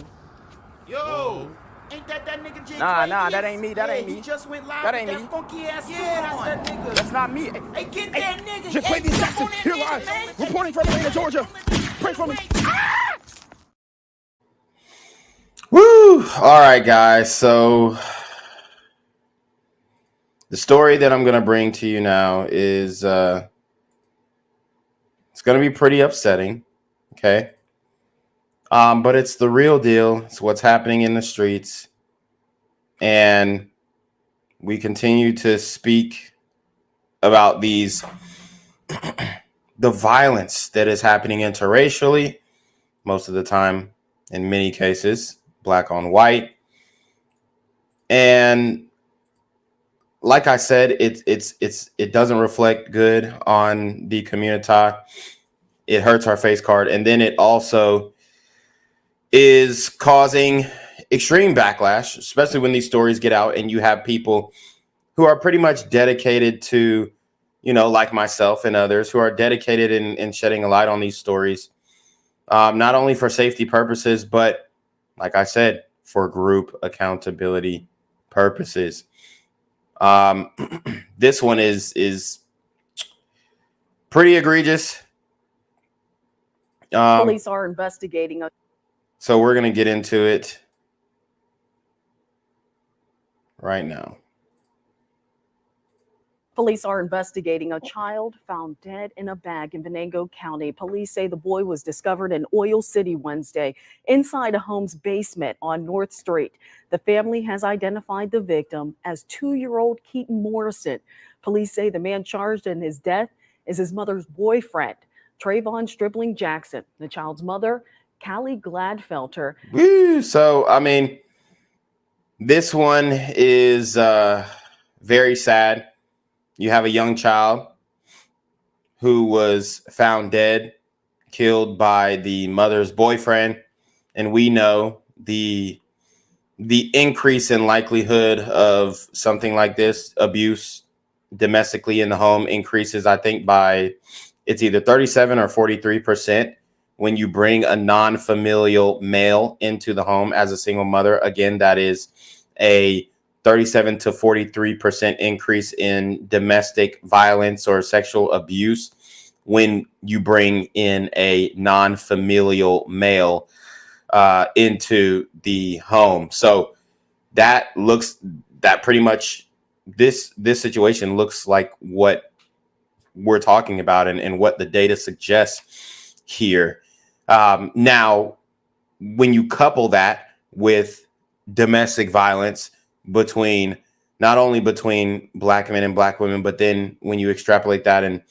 Yo. Whoa. Ain't that nigga J? Nah, that ain't me. That ain't me. He just went live That with ain't that me. funky ass suit That's on. that nigga. That's not me. Hey, get that nigga. Jaquavius Jackson, here live, reporting from Atlanta, Georgia. Pray for me. Woo! All right, guys. So the story that I'm going to bring to you now is it's going to be pretty upsetting. Okay. But it's the real deal. It's what's happening in the streets. and we continue to speak about the violence that is happening interracially, most of the time, in many cases, black on white. And like I said, it doesn't reflect good on the community. It hurts our face card, and then it also is causing extreme backlash, especially when these stories get out and you have people who are pretty much dedicated to, like myself and others, who are dedicated in shedding a light on these stories, not only for safety purposes, but like I said, for group accountability purposes. This one is pretty egregious. Police are investigating. So we're going to get into it right now. Police are investigating a child found dead in a bag in Venango County. Police say the boy was discovered in Oil City Wednesday inside a home's basement on North Street. The family has identified the victim as 2-year-old Keaton Morrison. Police say the man charged in his death is his mother's boyfriend, Trayvon Stripling Jackson. The child's mother, Callie Gladfelter. Woo! So, I mean, this one is very sad. You have a young child who was found dead, killed by the mother's boyfriend. And we know the increase in likelihood of something like this, abuse domestically in the home, increases, I think, by it's either 37 or 43% when you bring a non-familial male into the home as a single mother. Again, that is a 37 to 43% increase in domestic violence or sexual abuse when you bring in a non-familial male into the home. So that pretty much this situation looks like what we're talking about and what the data suggests here. Now, when you couple that with domestic violence not only between black men and black women, but then when you extrapolate that and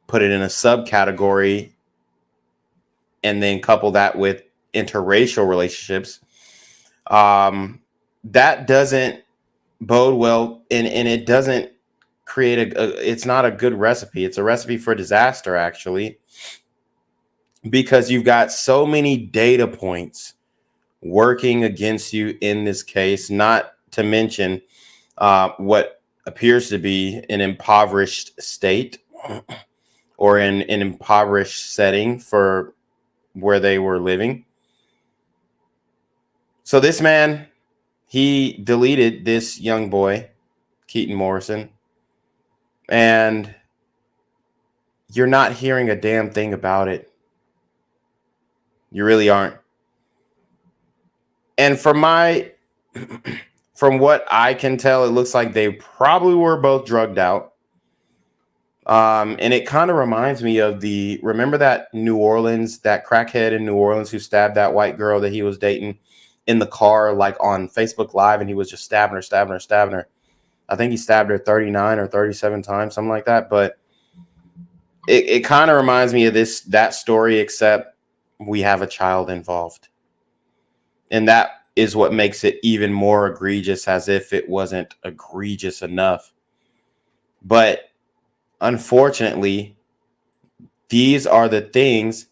put it in a subcategory and then couple that with interracial relationships, that doesn't bode well, and it doesn't create it's not a good recipe. It's a recipe for disaster, actually, because you've got so many data points working against you in this case, not to mention what appears to be an impoverished state or an impoverished setting for where they were living. So this man, he deleted this young boy, Keaton Morrison, and you're not hearing a damn thing about it. You really aren't. And from what I can tell, it looks like they probably were both drugged out. And it kind of reminds me of remember that crackhead in New Orleans who stabbed that white girl that he was dating in the car, like on Facebook Live, and he was just stabbing her. I think he stabbed her 39 or 37 times, something like that. But it kind of reminds me of that story, except we have a child involved. And that is what makes it even more egregious, as if it wasn't egregious enough. But unfortunately, these are the things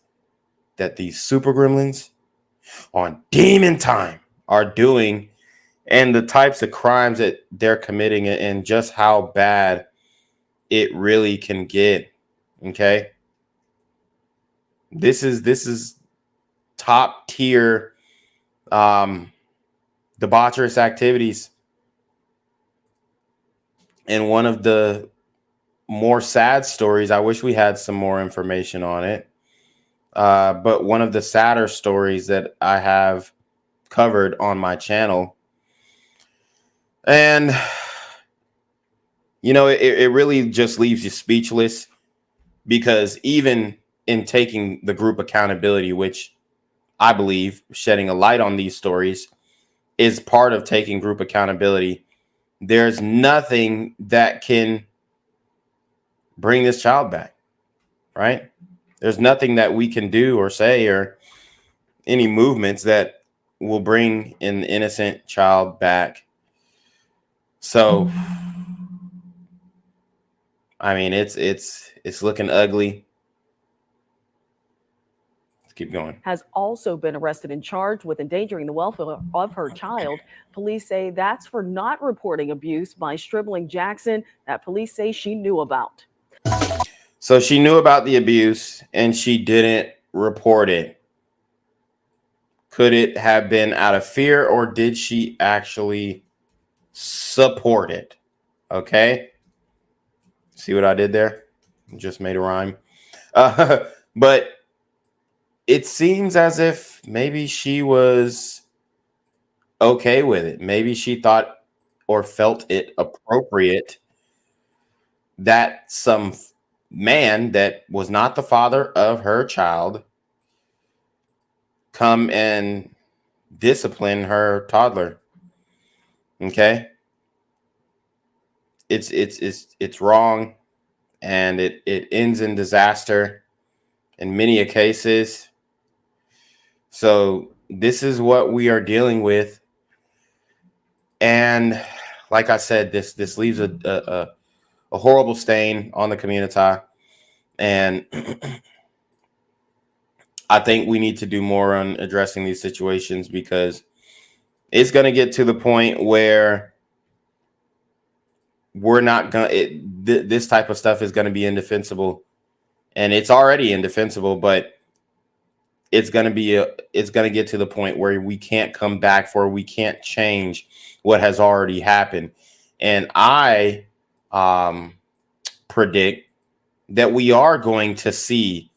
that these super gremlins on Demon Time are doing, and the types of crimes that they're committing, and just how bad it really can get. Okay. This is top tier debaucherous activities. And one of the more sad stories, I wish we had some more information on it, but one of the sadder stories that I have covered on my channel, and it really just leaves you speechless, because even in taking the group accountability, which I believe shedding a light on these stories is part of taking group accountability. There's nothing that can bring this child back, right? There's nothing that we can do or say or any movements that will bring an innocent child back. So, I mean, it's looking ugly. Let's keep going. Has also been arrested and charged with endangering the welfare of her child. Police say that's for not reporting abuse by stribling Jackson that police say she knew about. So she knew about the abuse and she didn't report it. Could it have been out of fear, or did she actually support it? Okay. See what I did there? Just made a rhyme. But it seems as if maybe she was okay with it. Maybe she thought or felt it appropriate that some man that was not the father of her child come and discipline her toddler. Okay. It's wrong, and it ends in disaster in many cases. So this is what we are dealing with. And like I said, this leaves a horrible stain on the community. And I think we need to do more on addressing these situations, because it's going to get to the point where we're not going to, this type of stuff is going to be indefensible, and it's already indefensible, but it's going to get to the point where we can't come back for, we can't change what has already happened. And I predict that we are going to see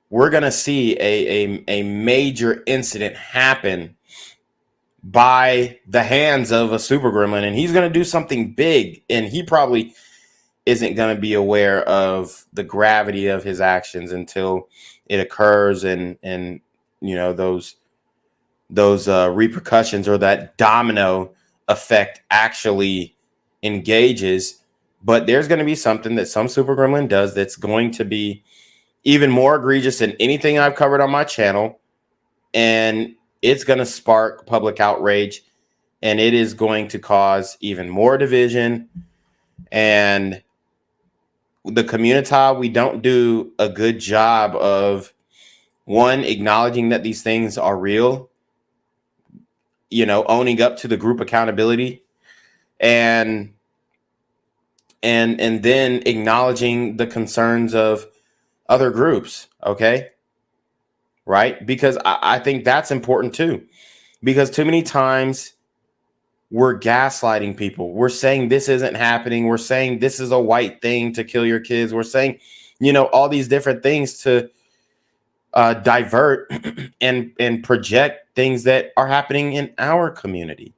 we're going to see a major incident happen by the hands of a super gremlin, and he's going to do something big, and he probably isn't going to be aware of the gravity of his actions until it occurs, and you know, those repercussions or that domino effect actually engages. But there's going to be something that some super gremlin does that's going to be even more egregious than anything I've covered on my channel, and it's going to spark public outrage, and it is going to cause even more division. And the community, we don't do a good job of, one, acknowledging that these things are real, you know, owning up to the group accountability, and then acknowledging the concerns of other groups. Okay. Right? Because I think that's important too, because too many times we're gaslighting people. We're saying this isn't happening. We're saying this is a white thing to kill your kids. We're saying, you know, all these different things to divert and project things that are happening in our community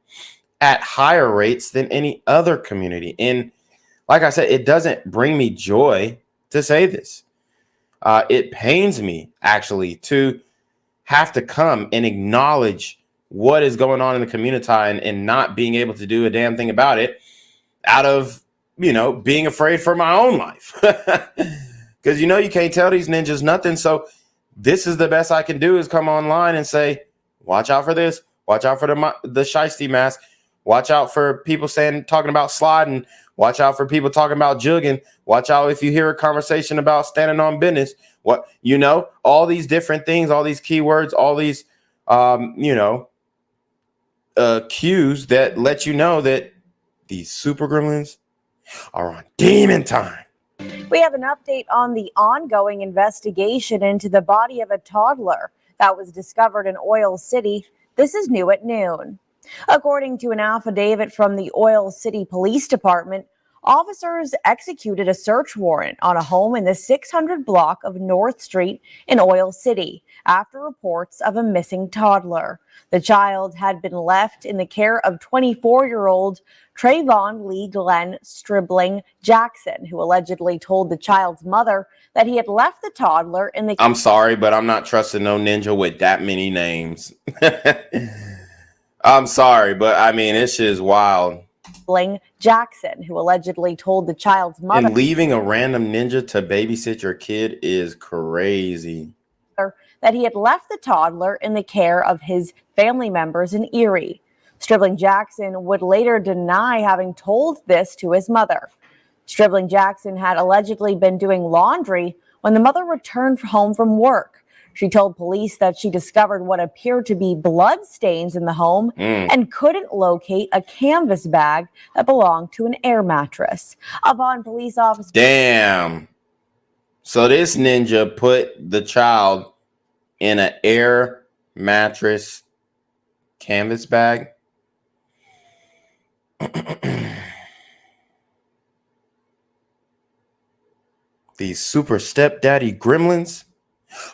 at higher rates than any other community. And like I said, it doesn't bring me joy to say this. It pains me actually to have to come and acknowledge what is going on in the community and not being able to do a damn thing about it out of, you know, being afraid for my own life. Because, you know, you can't tell these ninjas nothing. So this is the best I can do, is come online and say, watch out for this. Watch out for the shiesty mask. Watch out for people talking about sliding. Watch out for people talking about jugging. Watch out if you hear a conversation about standing on business. What, you know, all these different things, all these keywords, all these, you know, cues that let you know that these super gremlins are on demon time. We have an update on the ongoing investigation into the body of a toddler that was discovered in Oil City. This is new at noon. According to an affidavit from the Oil City Police Department, Officers executed a search warrant on a home in the 600 block of North Street in Oil City after reports of a missing toddler. The child had been left in the care of 24-year-old Trayvon Lee Glenn Stribling Jackson, who allegedly told the child's mother that he had left the toddler in the I'm sorry, but I'm not trusting no ninja with that many names. I'm sorry, but I mean, this shit is wild. Jackson, who allegedly told the child's mother And leaving a random ninja to babysit your kid is crazy. that he had left the toddler in the care of his family members in Erie. Stribling Jackson would later deny having told this to his mother. Stribling Jackson had allegedly been doing laundry when the mother returned home from work. She told police that she discovered what appeared to be blood stains in the home and couldn't locate a canvas bag that belonged to an air mattress. Upon police officers... Damn. So this ninja put the child in an air mattress canvas bag. These super stepdaddy gremlins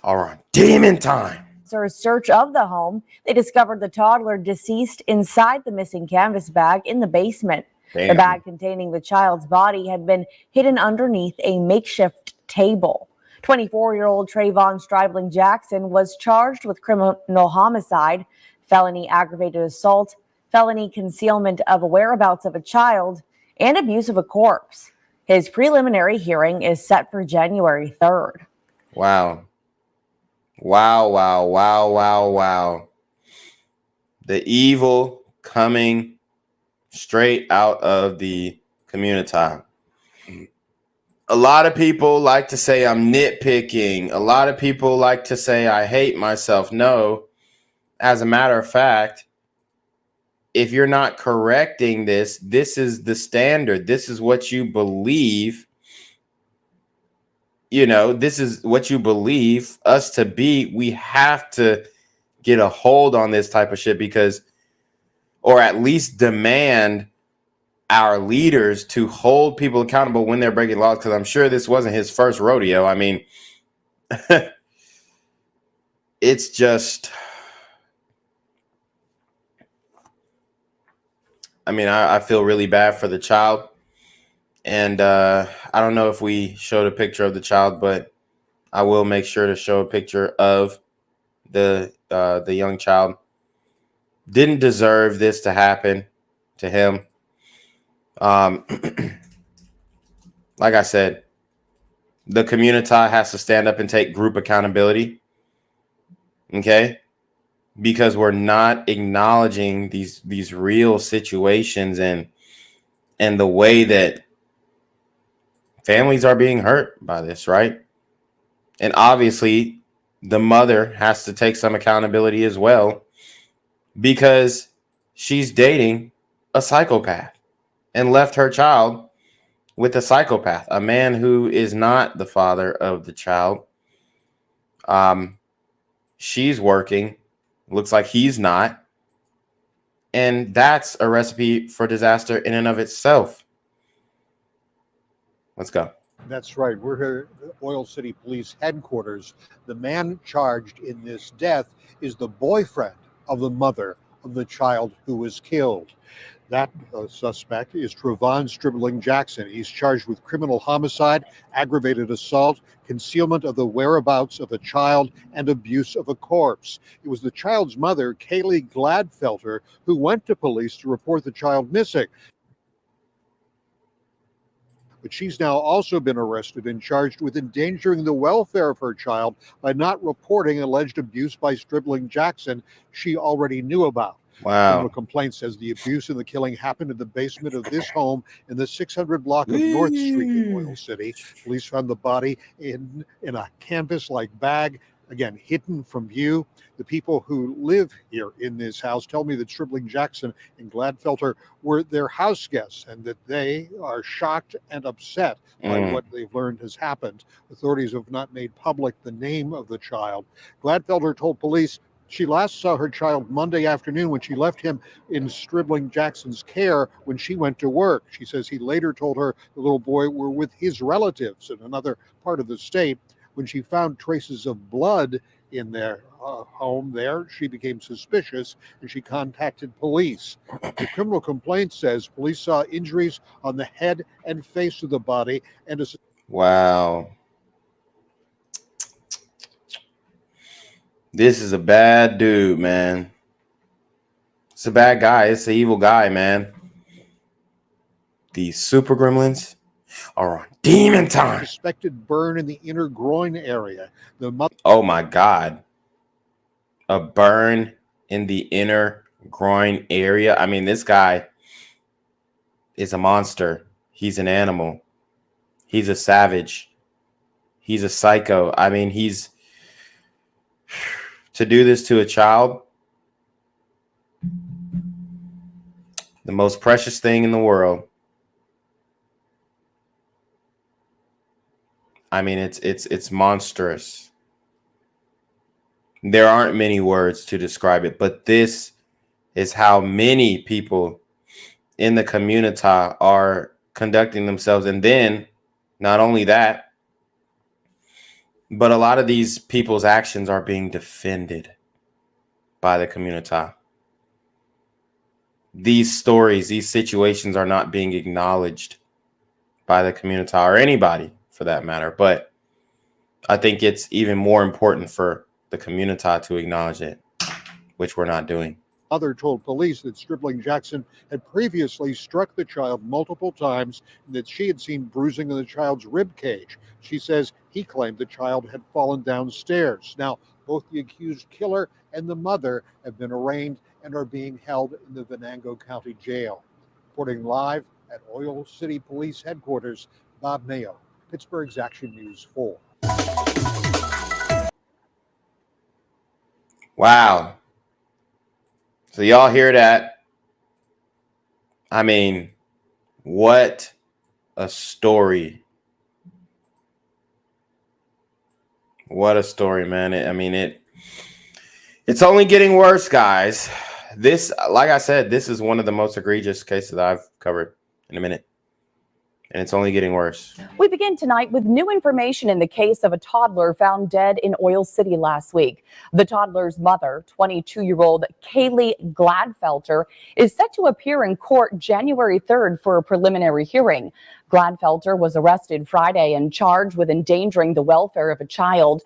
are on demon time. A search of the home, they discovered the toddler deceased inside the missing canvas bag in the basement. Damn. The bag containing the child's body had been hidden underneath a makeshift table. 24-year-old Trayvon Stribling Jackson was charged with criminal homicide, felony aggravated assault, felony concealment of whereabouts of a child, and abuse of a corpse. His preliminary hearing is set for January 3rd. Wow. Wow, wow, wow, wow, wow. The evil coming straight out of the community. A lot of people like to say I'm nitpicking. A lot of people like to say I hate myself. No, as a matter of fact, if you're not correcting this, this is the standard. This is what you believe. You know, this is what you believe us to be. We have to get a hold on this type of shit because, or at least demand our leaders to hold people accountable when they're breaking laws. Because I'm sure this wasn't his first rodeo. I mean, it's just, I mean, I feel really bad for the child. And I don't know if we showed a picture of the child, but I will make sure to show a picture of the young child. Didn't deserve this to happen to him. Like I said, the community has to stand up and take group accountability. Okay? Because we're not acknowledging these real situations and the way that families are being hurt by this, right? And obviously, the mother has to take some accountability as well because she's dating a psychopath and left her child with a psychopath, a man who is not the father of the child. She's working. Looks like he's not. And that's a recipe for disaster in and of itself. Let's go. That's right. We're here at Oil City Police Headquarters. The man charged in this death is the boyfriend of the mother of the child who was killed. That suspect is Trayvon Stribling Jackson. He's charged with criminal homicide, aggravated assault, concealment of the whereabouts of a child, and abuse of a corpse. It was the child's mother, Kaylee Gladfelter, who went to police to report the child missing. But she's now also been arrested and charged with endangering the welfare of her child by not reporting alleged abuse by Stribling Jackson she already knew about. Wow. Criminal complaint says the abuse and the killing happened in the basement of this home in the 600 block of North Street in Oil City. Police found the body in a canvas-like bag, again, hidden from view. The people who live here in this house tell me that Stribling Jackson and Gladfelter were their house guests and that they are shocked and upset by what they've learned has happened. Authorities have not made public the name of the child. Gladfelter told police She last saw her child Monday afternoon when she left him in Stribling Jackson's care when she went to work. She says he later told her the little boy were with his relatives in another part of the state. When she found traces of blood in their home there, she became suspicious and she contacted police. The criminal complaint says police saw injuries on the head and face of the body and a Wow. This is a bad dude, man. It's a bad guy. It's an evil guy, man. These super gremlins are on demon time. suspected burn in the inner groin area. The mother Oh my God. A burn in the inner groin area. I mean, this guy is a monster. He's an animal. He's a savage. He's a psycho. I mean, he's to do this to a child, the most precious thing in the world. I mean, it's monstrous. There aren't many words to describe it, but this is how many people in the community are conducting themselves. And then not only that, but a lot of these people's actions are being defended by the community. These stories, these situations are not being acknowledged by the community or anybody for that matter. But I think it's even more important for the community to acknowledge it, which we're not doing. mother told police that Stribling Jackson had previously struck the child multiple times and that she had seen bruising in the child's rib cage. She says he claimed the child had fallen downstairs. Now, both the accused killer and the mother have been arraigned and are being held in the Venango County Jail. Reporting live at Oil City Police Headquarters, Bob Mayo, Pittsburgh's Action News 4. Wow. So y'all hear that? I mean, what a story. What a story, man. It's only getting worse, guys. This, like I said, this is one of the most egregious cases I've covered in a minute. And it's only getting worse. We begin tonight with new information in the case of a toddler found dead in Oil City last week. The toddler's mother, 22-year-old Kaylee Gladfelter, is set to appear in court January 3rd for a preliminary hearing. Gladfelter was arrested Friday and charged with endangering the welfare of a child.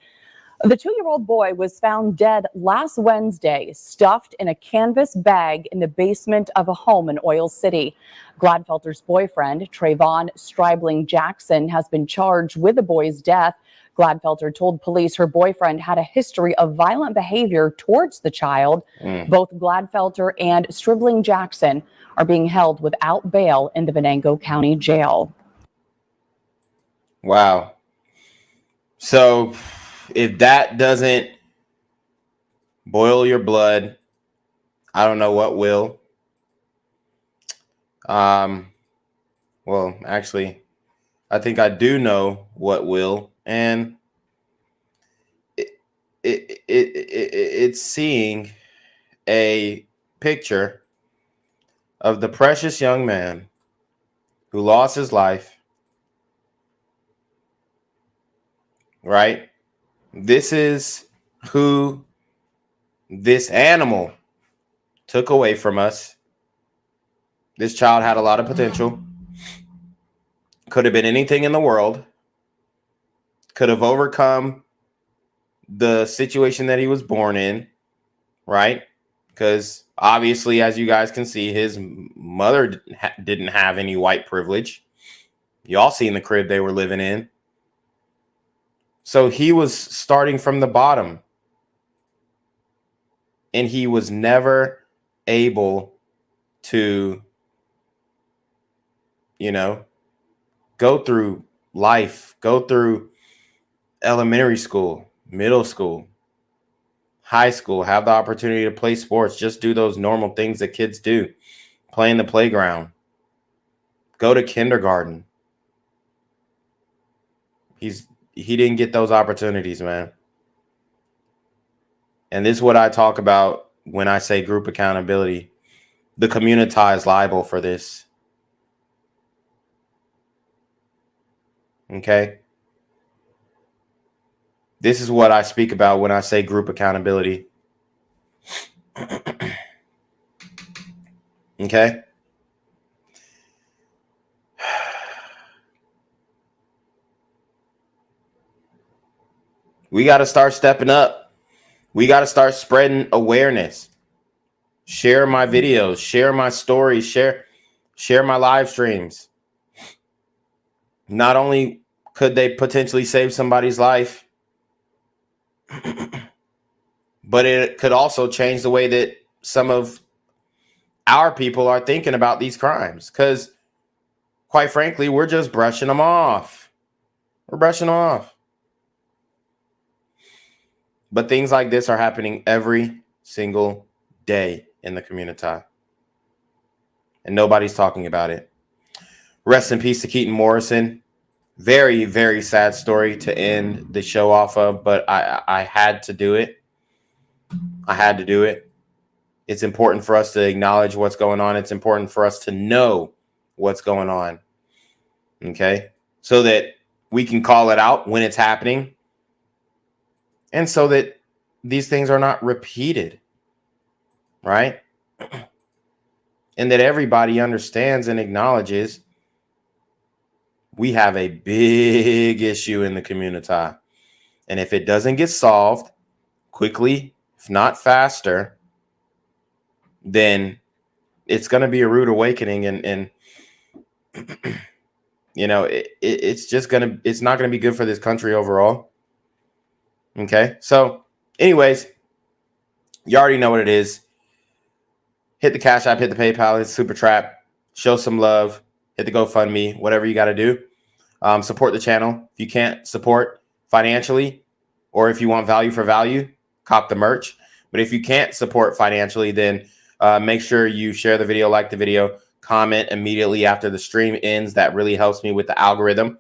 The 2-year-old boy was found dead last Wednesday, stuffed in a canvas bag in the basement of a home in Oil City. Gladfelter's boyfriend, Trayvon Stribling Jackson, has been charged with the boy's death. Gladfelter told police her boyfriend had a history of violent behavior towards the child. Both Gladfelter and Stribling Jackson are being held without bail in the Venango County Jail. Wow. So if that doesn't boil your blood, I don't know what will. Well, actually, I think I do know what will, and it's seeing a picture of the precious young man who lost his life. Right? This is who this animal took away from us. This child had a lot of potential. Could have been anything in the world. Could have overcome the situation that he was born in, right? Because obviously, as you guys can see, his mother didn't have any white privilege. Y'all seen the crib they were living in. So he was starting from the bottom. And he was never able to, go through life, go through elementary school, middle school, high school, have the opportunity to play sports, just do those normal things that kids do, play in the playground, go to kindergarten. He didn't get those opportunities, man. And this is what I talk about when I say group accountability. The community is liable for this. Okay? This is what I speak about when I say group accountability. Okay? We got to start stepping up. We got to start spreading awareness. Share my videos, share my stories, share my live streams. Not only could they potentially save somebody's life, but it could also change the way that some of our people are thinking about these crimes. Because quite frankly, we're just brushing them off. We're brushing them off. But things like this are happening every single day in the community. And nobody's talking about it. Rest in peace to Keaton Morrison. Very, very sad story to end the show off of, but I had to do it. I had to do it. It's important for us to acknowledge what's going on. It's important for us to know what's going on. Okay? So that we can call it out when it's happening. And so that these things are not repeated, right? And that everybody understands and acknowledges we have a big issue in the community. And if it doesn't get solved quickly, if not faster, then it's going to be a rude awakening. And you know, it's not going to be good for this country overall. Okay, so anyways, you already know what it is. Hit the Cash App, hit the PayPal, hit the Super Trap, show some love, hit the GoFundMe, whatever you got to do. Support the channel. If you can't support financially, or if you want value for value, cop the merch. But if you can't support financially, then make sure you share the video, like the video, comment immediately after the stream ends. That really helps me with the algorithm.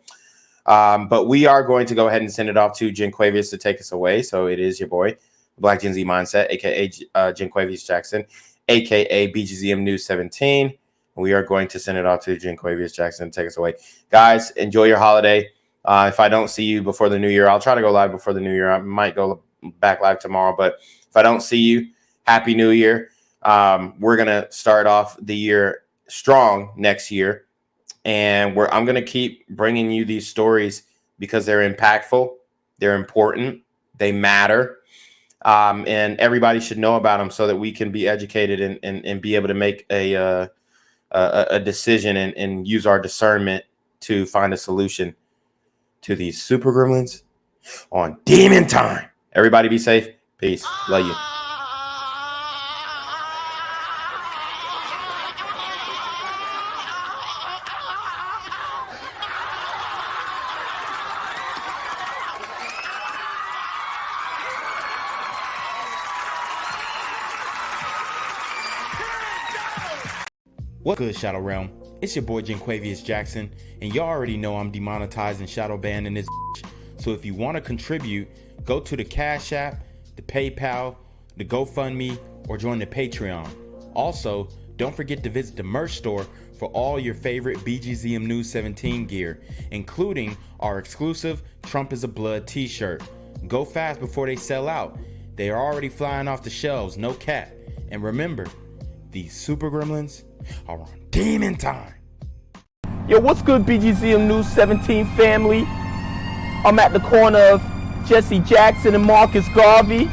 But we are going to go ahead and send it off to Jenquavius to take us away. So it is your boy, Black Gen Z Mindset, aka Jenquavius Jackson, aka BGZM News 17. We are going to send it off to Jenquavius Jackson to take us away. Guys, enjoy your holiday. If I don't see you before the new year, I'll try to go live before the new year. I might go back live tomorrow, but if I don't see you, Happy New Year. We're going to start off the year strong next year. And I'm going to keep bringing you these stories because they're impactful, they're important, they matter, and everybody should know about them so that we can be educated and be able to make a decision and use our discernment to find a solution to these super gremlins on Demon Time. Everybody be safe. Peace. Love you. What's good, Shadow Realm? It's your boy Jenquavius Jackson, and y'all already know I'm demonetized and shadow banned in this bitch. So if you want to contribute, go to the Cash App, the PayPal, the GoFundMe, or join the Patreon. Also, don't forget to visit the merch store for all your favorite BGZM News 17 gear, including our exclusive Trump is a Blood t-shirt. Go fast before they sell out. They are already flying off the shelves, no cap. And remember, these super gremlins are on Demon Time. Yo, what's good, BGZM News 17 family? I'm at the corner of Jesse Jackson and Marcus Garvey,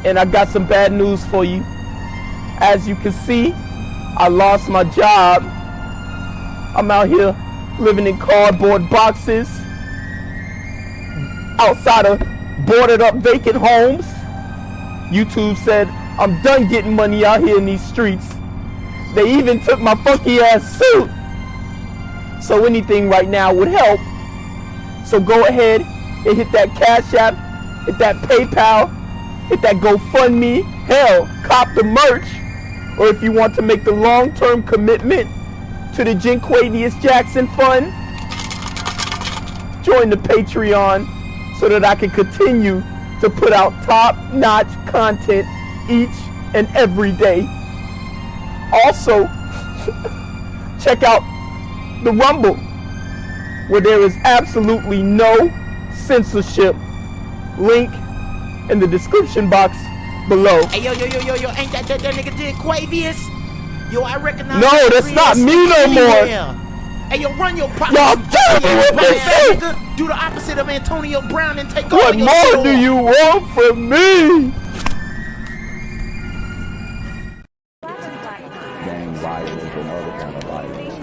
and I got some bad news for you. As you can see, I lost my job. I'm out here living in cardboard boxes outside of boarded up vacant homes. YouTube said I'm done getting money out here in these streets. They even took my funky ass suit. So anything right now would help. So go ahead and hit that Cash App, hit that PayPal, hit that GoFundMe. Hell, cop the merch. Or if you want to make the long-term commitment to the Jenquavius Jackson Fund, join the Patreon so that I can continue to put out top-notch content each and every day. Also, check out the Rumble, where there is absolutely no censorship. Link in the description box below. Hey, yo, ain't that nigga did Quavius? Yo, I recognize. No, that's not me no more. Hey, yo, run your pop. Y'all killing me with this shit. Do the opposite of Antonio Brown and take What all your more shit do off. you want from me? Gang violence and other kind of violence.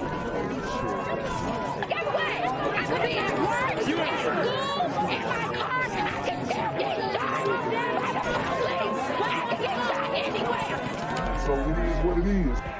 So it is what it is.